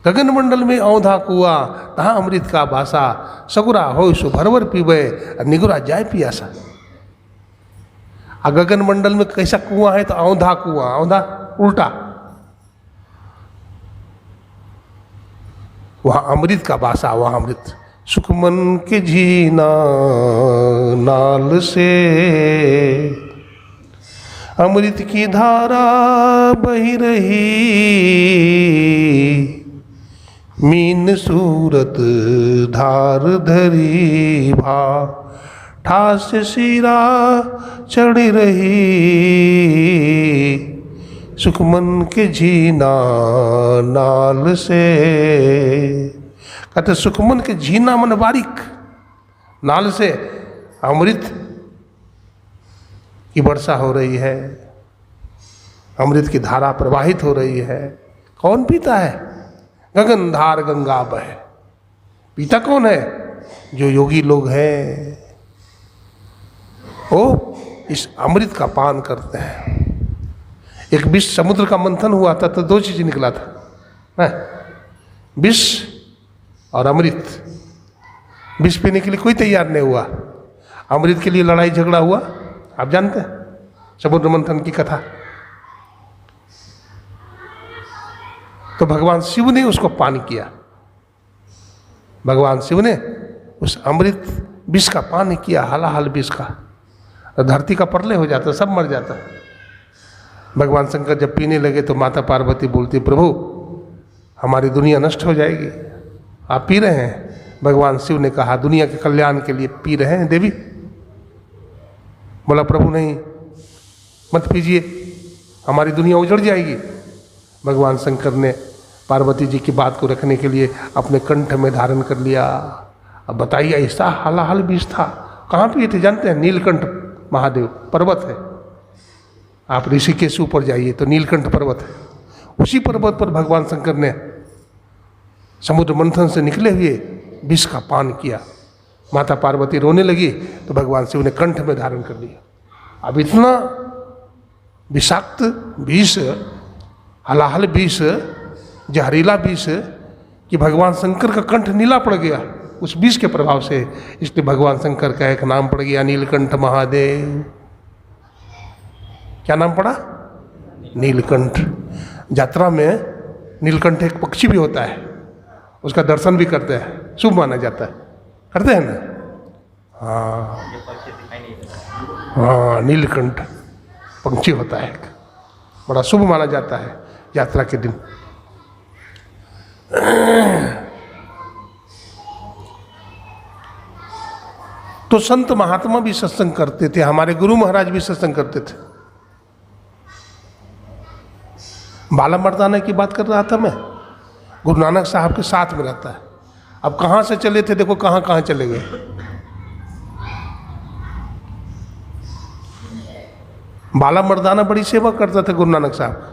गगन मंडल में औंधा कुआ, तहाँ अमृत का बासा। सगुरा हो सो भरवर पीबे, निगुरा जाय पियासा। गगन मंडल में कैसा कुआं है? तो औंधा कुआं, औंधा उल्टा, वहां अमृत का बासा, वहां अमृत। सुखमन के झीना नाल से, अमृत की धारा बही रही। मीन सूरत धार धरी भा, ठास शिरा चढ़ रही। सुखमन के झीना नाल से, कहते सुखमन के झीना मन बारीक, नाल से अमृत की वर्षा हो रही है, अमृत की धारा प्रवाहित हो रही है। कौन पीता है? गगनधार गंगा बहे। पीता कौन है? जो योगी लोग हैं, वो इस अमृत का पान करते हैं। एक विष समुद्र का मंथन हुआ था तो दो चीज निकला था, विष और अमृत। विष पीने के लिए कोई तैयार नहीं हुआ, अमृत के लिए लड़ाई झगड़ा हुआ। आप जानते हैं समुद्र मंथन की कथा। तो भगवान शिव ने उसको पान किया। भगवान शिव ने उस अमृत विष का पान किया, हलाहल विष का। धरती का प्रलय हो जाता, सब मर जाता। भगवान शंकर जब पीने लगे तो माता पार्वती बोलती, प्रभु हमारी दुनिया नष्ट हो जाएगी, आप पी रहे हैं। भगवान शिव ने कहा, दुनिया के कल्याण के लिए पी रहे हैं देवी। बोला, प्रभु नहीं, मत पीजिए, हमारी दुनिया उजड़ जाएगी। भगवान शंकर ने पार्वती जी की बात को रखने के लिए अपने कंठ में धारण कर लिया। अब बताइए, ऐसा हलाहल विष था। कहाँ पिए थे जानते हैं? नीलकंठ महादेव पर्वत है, आप ऋषिकेश ऊपर जाइए तो नीलकंठ पर्वत है। उसी पर्वत पर भगवान शंकर ने समुद्र मंथन से निकले हुए विष का पान किया। माता पार्वती रोने लगी तो भगवान शिव ने कंठ में धारण कर लिया। अब इतना विषाक्त विष, हलाहल विष, जहरीला विष कि भगवान शंकर का कंठ नीला पड़ गया उस विष के प्रभाव से। इसलिए भगवान शंकर का एक नाम पड़ गया, नीलकंठ महादेव। क्या नाम पड़ा? नीलकंठ। यात्रा में नीलकंठ एक पक्षी भी होता है, उसका दर्शन भी करते हैं, शुभ माना जाता है। करते हैं ना? हाँ हाँ, नीलकंठ पंछी होता है, बड़ा शुभ माना जाता है यात्रा के दिन। तो संत महात्मा भी सत्संग करते थे, हमारे गुरु महाराज भी सत्संग करते थे। बाला मर्दाना की बात कर रहा था मैं, गुरु नानक साहब के साथ में रहता है। अब कहाँ से चले थे, देखो कहाँ कहाँ चले गए। बाला मर्दाना बड़ी सेवा करता था गुरु नानक साहब।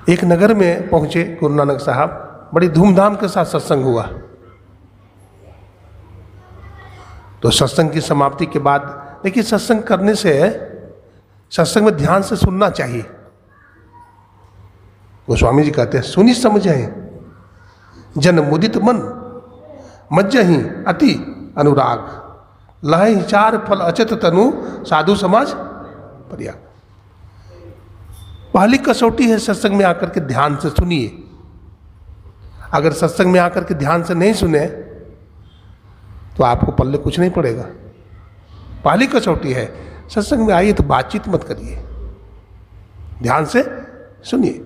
एक नगर में पहुंचे गुरु नानक साहब, बड़ी धूमधाम के साथ सत्संग हुआ। तो सत्संग की समाप्ति के बाद, देखिए सत्संग करने से, सत्संग में ध्यान से सुनना चाहिए। गोस्वामी जी कहते हैं, सुनी समझे जन मुदित मन, मज्जहि अति अनुराग, लहहि चार फल अचत तनु, साधु समाज पर्याग। पहली कसौटी है सत्संग में आकर के ध्यान से सुनिए। अगर सत्संग में आकर के ध्यान से नहीं सुने तो आपको पल्ले कुछ नहीं पड़ेगा। पहली कसौटी है, सत्संग में आइए तो बातचीत मत करिए, ध्यान से सुनिए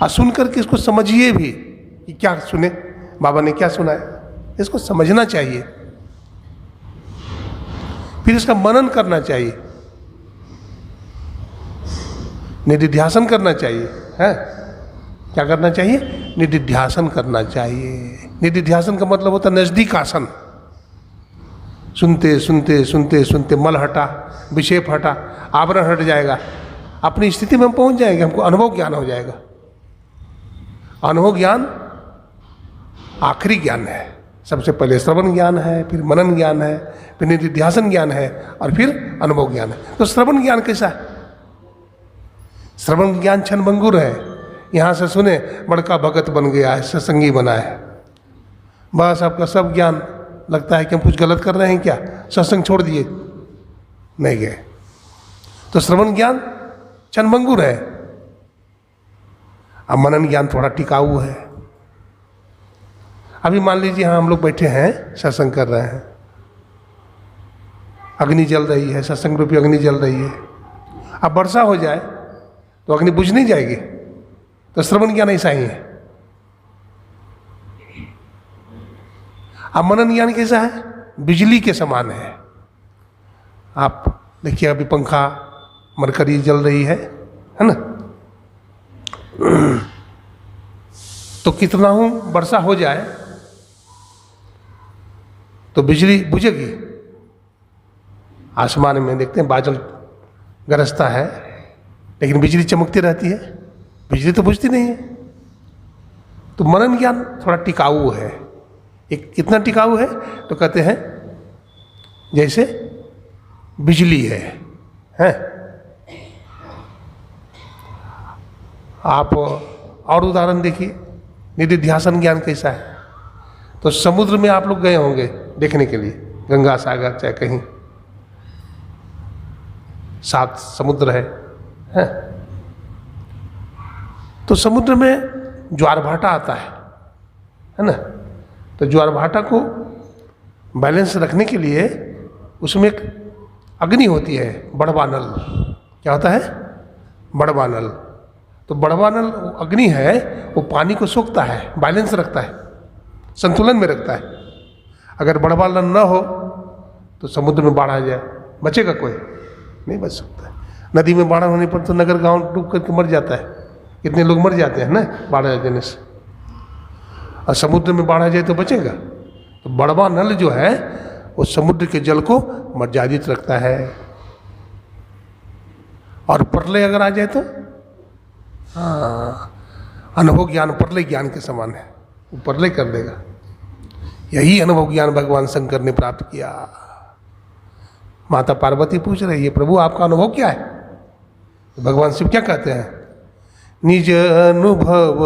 और सुन करके इसको समझिए भी कि क्या सुने, बाबा ने क्या सुना है, इसको समझना चाहिए। फिर इसका मनन करना चाहिए, निधिध्यासन करना चाहिए। है क्या करना चाहिए? निधिध्यासन करना चाहिए। निधिध्यासन का मतलब होता है नजदीक आसन। सुनते सुनते सुनते सुनते मल हटा, विक्षेप हटा, आवरण हट जाएगा, अपनी स्थिति में हम पहुंच जाएंगे, हमको अनुभव ज्ञान हो जाएगा। अनुभव ज्ञान आखिरी ज्ञान है। सबसे पहले श्रवण ज्ञान है, फिर मनन ज्ञान है, फिर निधिध्यासन ज्ञान है और फिर अनुभव ज्ञान है। तो श्रवण ज्ञान कैसा है? श्रवण ज्ञान क्षणभंगुर है। यहाँ से सुने, बड़का भगत बन गया है, सत्संगी बना है, बस आपका सब ज्ञान लगता है कि हम कुछ गलत कर रहे हैं क्या, सत्संग छोड़ दिए, नहीं गए। तो श्रवण ज्ञान क्षणभंगुर है। अब मनन ज्ञान थोड़ा टिकाऊ है। अभी मान लीजिए हाँ, हम लोग बैठे हैं, सत्संग कर रहे हैं, अग्नि जल रही है, सत्संग रूपी अग्नि जल रही है। अब वर्षा हो जाए तो अग्नि बुझ नहीं जाएगी। तो श्रवण ज्ञान ऐसा ही है। अब मनन ज्ञान कैसा है? बिजली के समान है। आप देखिए, अभी पंखा मरकरी जल रही है ना, तो कितना हूं वर्षा हो जाए तो बिजली बुझेगी। आसमान में देखते हैं बादल गरजता है, लेकिन बिजली चमकती रहती है, बिजली तो बुझती नहीं है। तो मनन ज्ञान थोड़ा टिकाऊ है। एक कितना टिकाऊ है? तो कहते हैं जैसे बिजली है, हैं? आप और उदाहरण देखिए, निधिध्यासन ज्ञान कैसा है? तो समुद्र में आप लोग गए होंगे देखने के लिए, गंगा सागर चाहे कहीं 7 समुद्र है? तो समुद्र में ज्वार भाटा आता है ना? तो ज्वार भाटा को बैलेंस रखने के लिए उसमें एक अग्नि होती है, बड़वा नल। क्या होता है? बड़वा नल। तो बड़वा नल अग्नि है, वो पानी को सोखता है, बैलेंस रखता है, संतुलन में रखता है। अगर बड़वा नल न हो तो समुद्र में बाढ़ आ जाए, बचेगा कोई? नहीं बच सकता। नदी में बाढ़ होने पर तो नगर गांव डूब करके मर जाता है, कितने लोग मर जाते हैं ना बाढ़ आ जाने से। और समुद्र में बाढ़ आ जाए तो बचेगा? तो बड़वा नल जो है वो समुद्र के जल को मर्यादित रखता है। और प्रलय अगर आ जाए तो हाँ, अनुभव ज्ञान प्रलय ज्ञान के समान है, वो प्रलय कर देगा। यही अनुभव ज्ञान भगवान शंकर ने प्राप्त किया। माता पार्वती पूछ रही है, प्रभु आपका अनुभव क्या है? तो भगवान शिव क्या कहते हैं? निज अनुभव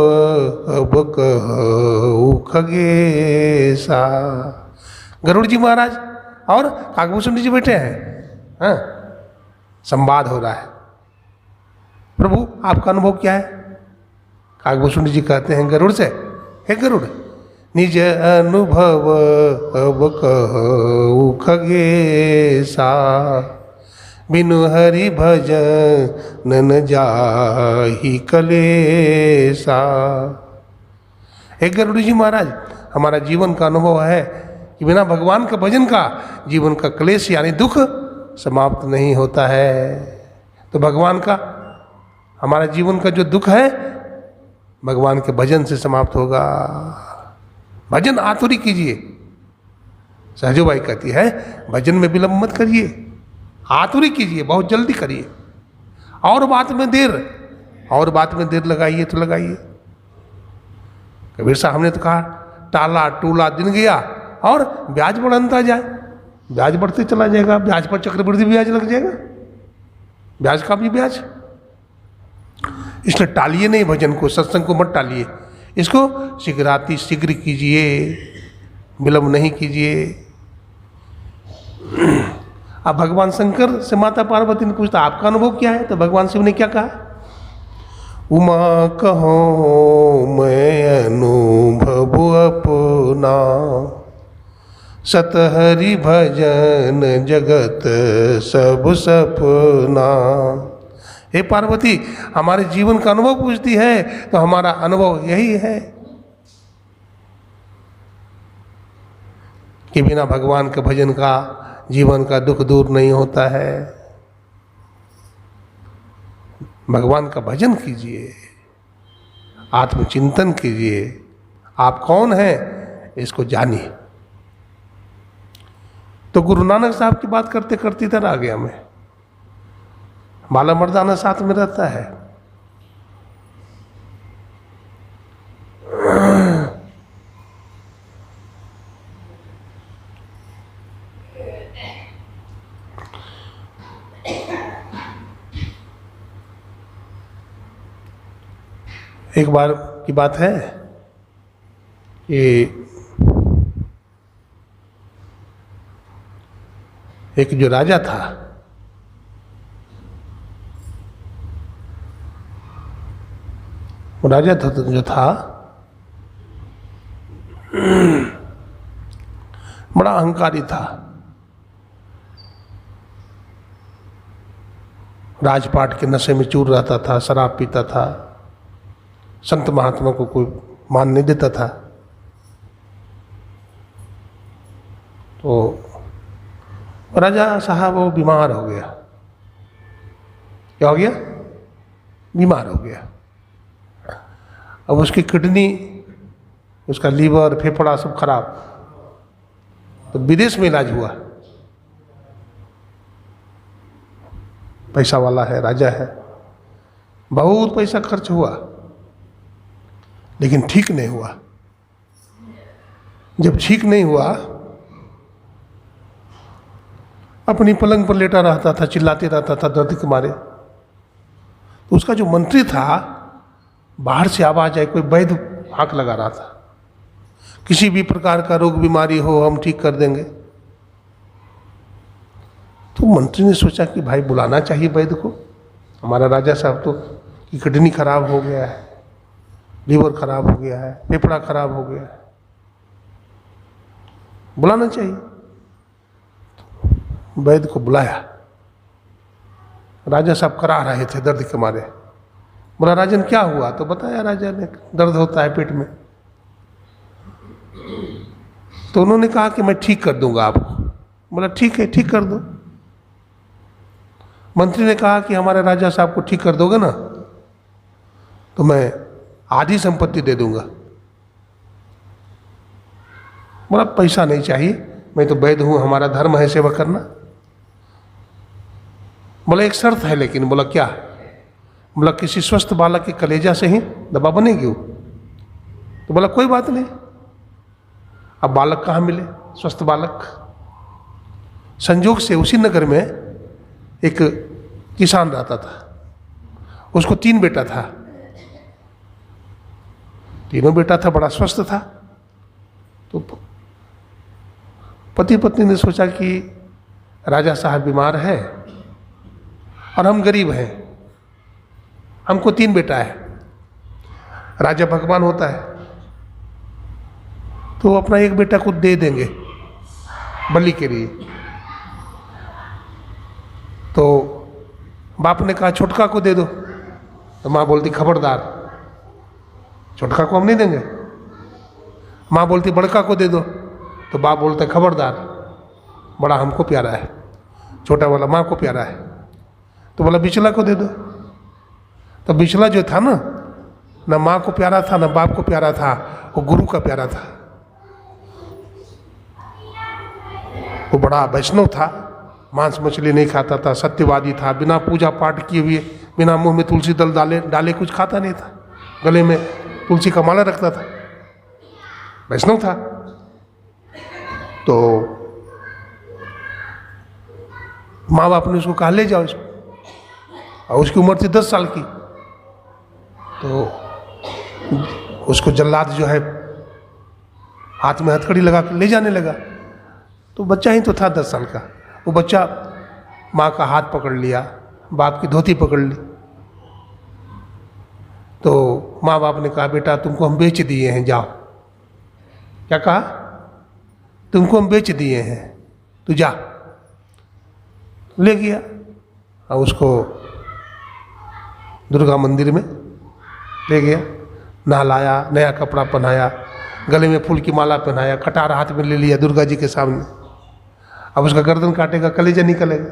अब कहूं खगेशा। गरुड़ जी महाराज और काकभूषण जी बैठे हैं, हाँ? संवाद हो रहा है। प्रभु आपका अनुभव क्या है? काकभूषण जी कहते हैं गरुड़ से, हे गरुड़, निज अनुभव अब कहु खगेसा, बिनु हरि भजन न जाहि कलेसा। हे गरुड़ जी महाराज, हमारा जीवन का अनुभव है कि बिना भगवान के भजन का जीवन का क्लेश यानी दुख समाप्त नहीं होता है। तो भगवान का, हमारा जीवन का जो दुख है भगवान के भजन से समाप्त होगा। भजन आतुरी कीजिए। सहजोबाई कहती है भजन में विलंब मत करिए, आतुरी कीजिए, बहुत जल्दी करिए। और बात में देर लगाइए तो लगाइए। कबीर साहब ने तो कहा टाला टूला दिन गया और ब्याज बढ़ता जाए, ब्याज बढ़ते चला जाएगा, ब्याज पर चक्रवृद्धि ब्याज लग जाएगा, ब्याज का भी ब्याज। इसलिए टालिए नहीं भजन को, सत्संग को मत टालिए, इसको शीघ्राति शीघ्र कीजिए, विलंब नहीं कीजिए। अब भगवान शंकर से माता पार्वती ने पूछा आपका अनुभव क्या है? तो भगवान शिव ने क्या कहा? उमा कहो मैं अनुभव अपना, सतहरि भजन जगत सब सपना। हे पार्वती, हमारे जीवन का अनुभव पूछती है तो हमारा अनुभव यही है कि बिना भगवान के भजन का जीवन का दुख दूर नहीं होता है। भगवान का भजन कीजिए, आत्मचिंतन कीजिए, आप कौन हैं इसको जानिए। तो गुरु नानक साहब की बात करते करते इधर आ गया मैं। बाला मर्दाना साथ में रहता है। एक बार की बात है कि एक जो राजा था, वो राजा जो था बड़ा अहंकारी था। राजपाट के नशे में चूर रहता था, शराब पीता था, संत महात्मा को कोई मान नहीं देता था। तो राजा साहब वो बीमार हो गया। क्या हो गया? बीमार हो गया। अब उसकी किडनी, उसका लीवर, फेफड़ा सब खराब। तो विदेश में इलाज हुआ। पैसा वाला है, राजा है, बहुत पैसा खर्च हुआ, लेकिन ठीक नहीं हुआ। जब ठीक नहीं हुआ, अपनी पलंग पर लेटा रहता था, चिल्लाते रहता था दर्द के मारे। तो उसका जो मंत्री था, बाहर से आवाज आई, कोई वैद्य हाथ लगा रहा था, किसी भी प्रकार का रोग बीमारी हो हम ठीक कर देंगे। तो मंत्री ने सोचा कि भाई बुलाना चाहिए वैद्य को, हमारा राजा साहब तो की किडनी खराब हो गया है, लीवर खराब हो गया है, फेफड़ा खराब हो गया है, बुलाना चाहिए। वैद्य को बुलाया। राजा साहब करा रहे थे दर्द के मारे। बोला राजन क्या हुआ? तो बताया राजा ने, दर्द होता है पेट में। तो उन्होंने कहा कि मैं ठीक कर दूंगा आपको। बोला ठीक है, ठीक कर दो। मंत्री ने कहा कि हमारे राजा साहब को ठीक कर दोगे ना तो मैं आधी संपत्ति दे दूंगा। बोला पैसा नहीं चाहिए, मैं तो वैद्य हूं, हमारा धर्म है सेवा करना। बोला एक शर्त है लेकिन। बोला क्या? बोला किसी स्वस्थ बालक के कलेजा से ही दवा बनेगी वो। तो बोला कोई बात नहीं। अब बालक कहाँ मिले? स्वस्थ बालक। संजोग से उसी नगर में एक किसान रहता था, उसको 3 बेटा था। तीनों बेटा था, बड़ा स्वस्थ था। तो पति पत्नी ने सोचा कि राजा साहब बीमार है, और हम गरीब हैं, हमको 3 बेटा है। राजा भगवान होता है तो वो अपना एक बेटा को दे देंगे बलि के लिए। तो बाप ने कहा छोटका को दे दो, तो माँ बोलती खबरदार, छोटका को हम नहीं देंगे। माँ बोलती बड़का को दे दो, तो बाप बोलता खबरदार, बड़ा हमको प्यारा है, छोटा वाला माँ को प्यारा है। तो बोला बिचला को दे दो। तो बिचला जो था ना माँ को प्यारा था ना बाप को प्यारा था, वो गुरु का प्यारा था। वो बड़ा वैष्णव था, मांस मछली नहीं खाता था, सत्यवादी था, बिना पूजा पाठ किए हुए, बिना मुंह में तुलसी दल डाले कुछ खाता नहीं था, गले में तुलसी का माला रखता था, वैष्णव था। तो माँ बाप ने उसको कहा ले जाओ इसको, और उसकी उम्र थी 10 साल की। तो उसको जल्लाद जो है हाथ में हथकड़ी लगा कर ले जाने लगा। तो बच्चा ही तो था 10 साल का। वो बच्चा माँ का हाथ पकड़ लिया, बाप की धोती पकड़ ली। तो माँ बाप ने कहा बेटा तुमको हम बेच दिए हैं, जाओ। क्या कहा? तुमको हम बेच दिए हैं, तू जा। ले गया और उसको दुर्गा मंदिर में ले गया, नहलाया, नया कपड़ा पहनाया, गले में फूल की माला पहनाया, कटार हाथ में ले लिया दुर्गा जी के सामने। अब उसका गर्दन काटेगा, कलेजा निकलेगा।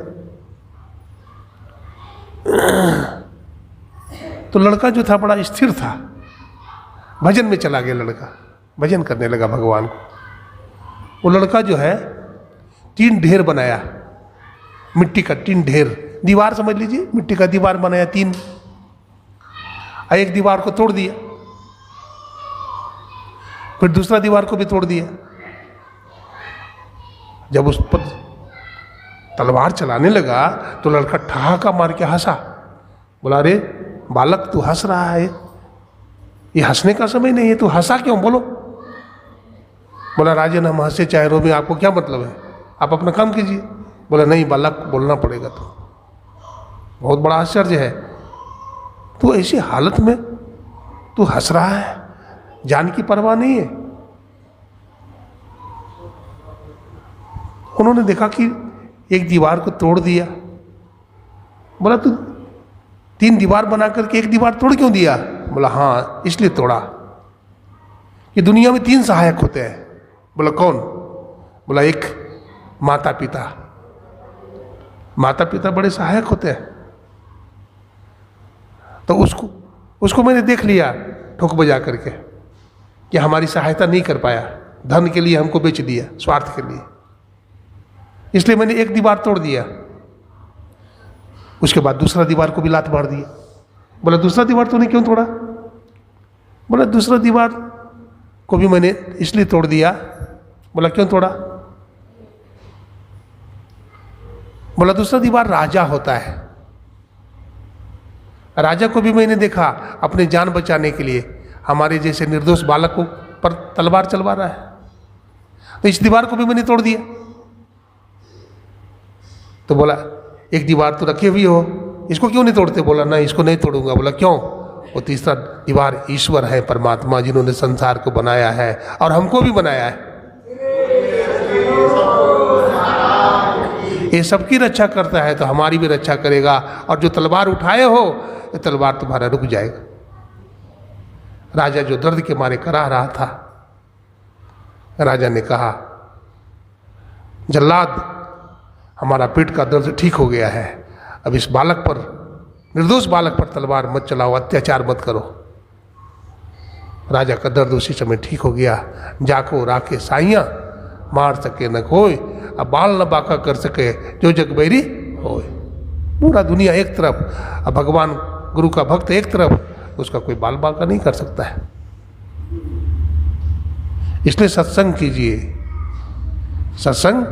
तो लड़का जो था बड़ा स्थिर था, भजन में चला गया लड़का, भजन करने लगा भगवान को। वो लड़का जो है 3 ढेर बनाया, मिट्टी का 3 ढेर, दीवार समझ लीजिए, मिट्टी का दीवार बनाया 3, और एक दीवार को तोड़ दिया, फिर दूसरा दीवार को भी तोड़ दिया। जब उस पर तलवार चलाने लगा तो लड़का ठहाका मार के हंसा। बोला अरे बालक तू हंस रहा है, ये हंसने का समय नहीं है, तू हंसा क्यों? बोलो। बोला राजन हम हंसे चाहे रोवे, आपको क्या मतलब है, आप अपना काम कीजिए। बोला नहीं बालक बोलना पड़ेगा, तो बहुत बड़ा आश्चर्य है, तो ऐसी हालत में तू हंस रहा है, जान की परवाह नहीं है। उन्होंने देखा कि एक दीवार को तोड़ दिया। बोला तू 3 दीवार बना करके एक दीवार तोड़ क्यों दिया? बोला हाँ इसलिए तोड़ा कि दुनिया में 3 सहायक होते हैं। बोला कौन? बोला एक माता पिता, माता पिता बड़े सहायक होते हैं। तो उसको मैंने देख लिया ठोक बजा करके कि हमारी सहायता नहीं कर पाया, धन के लिए हमको बेच दिया, स्वार्थ के लिए, इसलिए मैंने एक दीवार तोड़ दिया। उसके बाद दूसरा दीवार को भी लात मार दिया। बोला दूसरा दीवार तूने क्यों तोड़ा? बोला दूसरा दीवार को भी मैंने इसलिए तोड़ दिया। बोला क्यों तोड़ा? बोला दूसरा दीवार राजा होता है, राजा को भी मैंने देखा अपने जान बचाने के लिए हमारे जैसे निर्दोष बालकों पर तलवार चलवा रहा है, तो इस दीवार को भी मैंने तोड़ दिया। तो बोला एक दीवार तो रखे हुई हो, इसको क्यों नहीं तोड़ते? बोला नहीं इसको नहीं तोड़ूंगा। बोला क्यों? वो तीसरा दीवार ईश्वर है, परमात्मा, जिन्होंने संसार को बनाया है और हमको भी बनाया है, ये सबकी रक्षा करता है तो हमारी भी रक्षा करेगा, और जो तलवार उठाए हो ये तलवार तुम्हारा रुक जाएगा। राजा जो दर्द के मारे करा रहा था, राजा ने कहा जल्लाद हमारा पेट का दर्द ठीक हो गया है, अब इस बालक पर, निर्दोष बालक पर तलवार मत चलाओ, अत्याचार मत करो। राजा का दर्द उसी समय ठीक हो गया। जाको राखे साइया मार सके न कोई, अब बाल न बाका कर सके जो जग बैरी होए। पूरा दुनिया एक तरफ, अब भगवान गुरु का भक्त एक तरफ, उसका कोई बाल बाका नहीं कर सकता है। इसलिए सत्संग कीजिए, सत्संग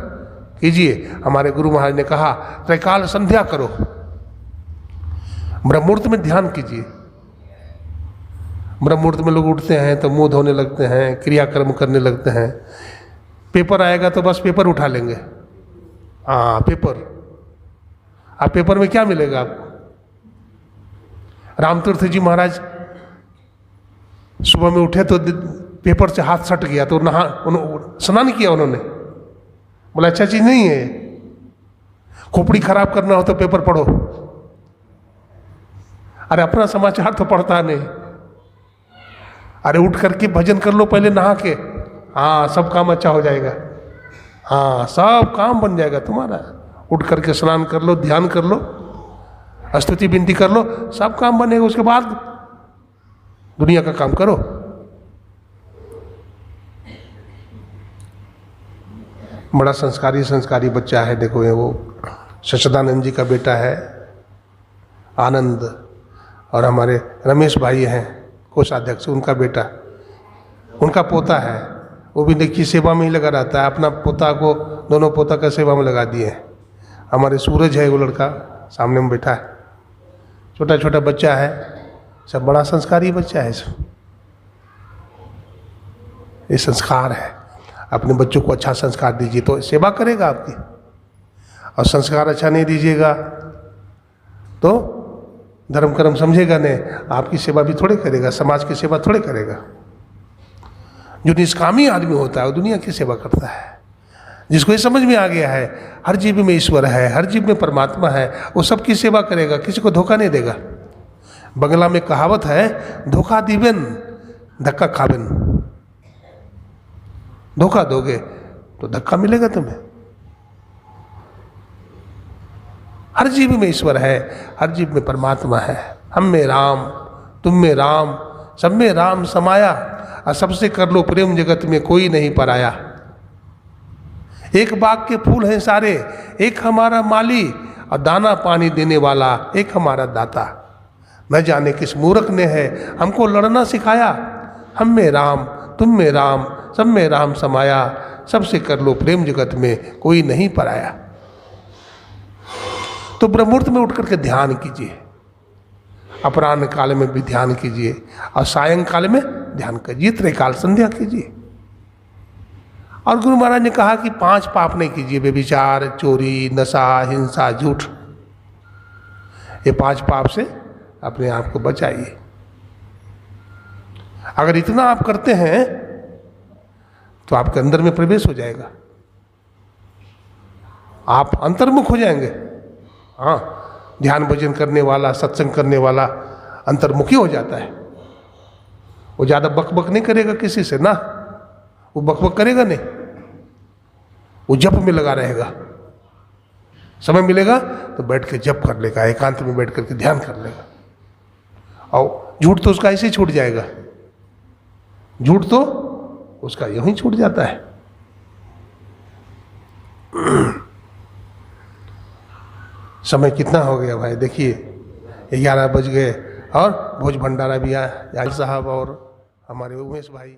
कीजिए। हमारे गुरु महाराज ने कहा त्रैकाल संध्या करो, ब्रह्ममुहूर्त में ध्यान कीजिए। ब्रह्ममुहूर्त में लोग उठते हैं तो मुंह धोने लगते हैं, क्रियाकर्म करने लगते हैं, पेपर आएगा तो बस पेपर उठा लेंगे, हाँ पेपर, आप पेपर में क्या मिलेगा आपको? रामतीर्थ जी महाराज सुबह में उठे तो पेपर से हाथ सट गया, तो स्नान किया उन्होंने, बोला अच्छा चीज नहीं है, खोपड़ी खराब करना हो तो पेपर पढ़ो। अरे अपना समाचार तो पढ़ता नहीं। अरे उठ करके भजन कर लो पहले नहा के, हाँ सब काम अच्छा हो जाएगा, हाँ सब काम बन जाएगा तुम्हारा। उठ करके स्नान कर लो, ध्यान कर लो, स्तुति विनती कर लो, सब काम बनेगा। उसके बाद दुनिया का काम करो। बड़ा संस्कारी बच्चा है। देखो ये वो सच्चिदानंद जी का बेटा है आनंद, और हमारे रमेश भाई हैं कोषाध्यक्ष, उनका बेटा, उनका पोता है, वो भी देखिए सेवा में ही लगा रहता है। अपना पोता को, दोनों पोता का सेवा में लगा दिए हैं। हमारे सूरज है वो लड़का सामने में बैठा है, छोटा छोटा बच्चा है, सब बड़ा संस्कारी बच्चा है। सब ये संस्कार है। अपने बच्चों को अच्छा संस्कार दीजिए तो सेवा करेगा आपकी, और संस्कार अच्छा नहीं दीजिएगा तो धर्म कर्म समझेगा नहीं, आपकी सेवा भी थोड़े करेगा, समाज की सेवा थोड़े करेगा। जो निष्कामी आदमी होता है वो दुनिया की सेवा करता है। जिसको ये समझ में आ गया है हर जीव में ईश्वर है, हर जीव में परमात्मा है, वो सबकी सेवा करेगा, किसी को धोखा नहीं देगा। बंगला में कहावत है, धोखा दीबेन धक्का खाबेन। धोखा दोगे तो धक्का मिलेगा तुम्हें। हर जीव में ईश्वर है, हर जीव में परमात्मा है। हम में राम, तुम में राम, सब में राम समाया, और सबसे कर लो प्रेम, जगत में कोई नहीं पराया। एक बाग के फूल हैं सारे, एक हमारा माली, और दाना पानी देने वाला एक हमारा दाता। न जाने किस मूर्ख ने है हमको लड़ना सिखाया। हम में राम, तुम में राम, सब में राम समाया, सबसे कर लो प्रेम, जगत में कोई नहीं पराया। तो ब्रह्ममुहूर्त में उठ करके ध्यान कीजिए, अपराह्न काल में भी ध्यान कीजिए, और सायंकाल में ध्यान कीजिए, त्रैकाल संध्या कीजिए। और गुरु महाराज ने कहा कि 5 पाप नहीं कीजिए, व्यभिचार, चोरी, नशा, हिंसा, झूठ। ये 5 पाप से अपने आप को बचाइए। अगर इतना आप करते हैं तो आपके अंदर में प्रवेश हो जाएगा, आप अंतर्मुख हो जाएंगे। हाँ, ध्यान भजन करने वाला, सत्संग करने वाला अंतर्मुखी हो जाता है। वो ज़्यादा बकबक नहीं करेगा किसी से ना, वो बकबक करेगा नहीं, वो जप में लगा रहेगा। समय मिलेगा तो बैठ के जप कर लेगा, एकांत में बैठ करके ध्यान कर लेगा। और झूठ तो उसका ऐसे ही छूट जाएगा, झूठ तो उसका यूं ही छूट जाता है। समय कितना हो गया भाई, देखिए 11 बज गए, और भोज भंडारा भी आया साहब और हमारे उमेश भाई।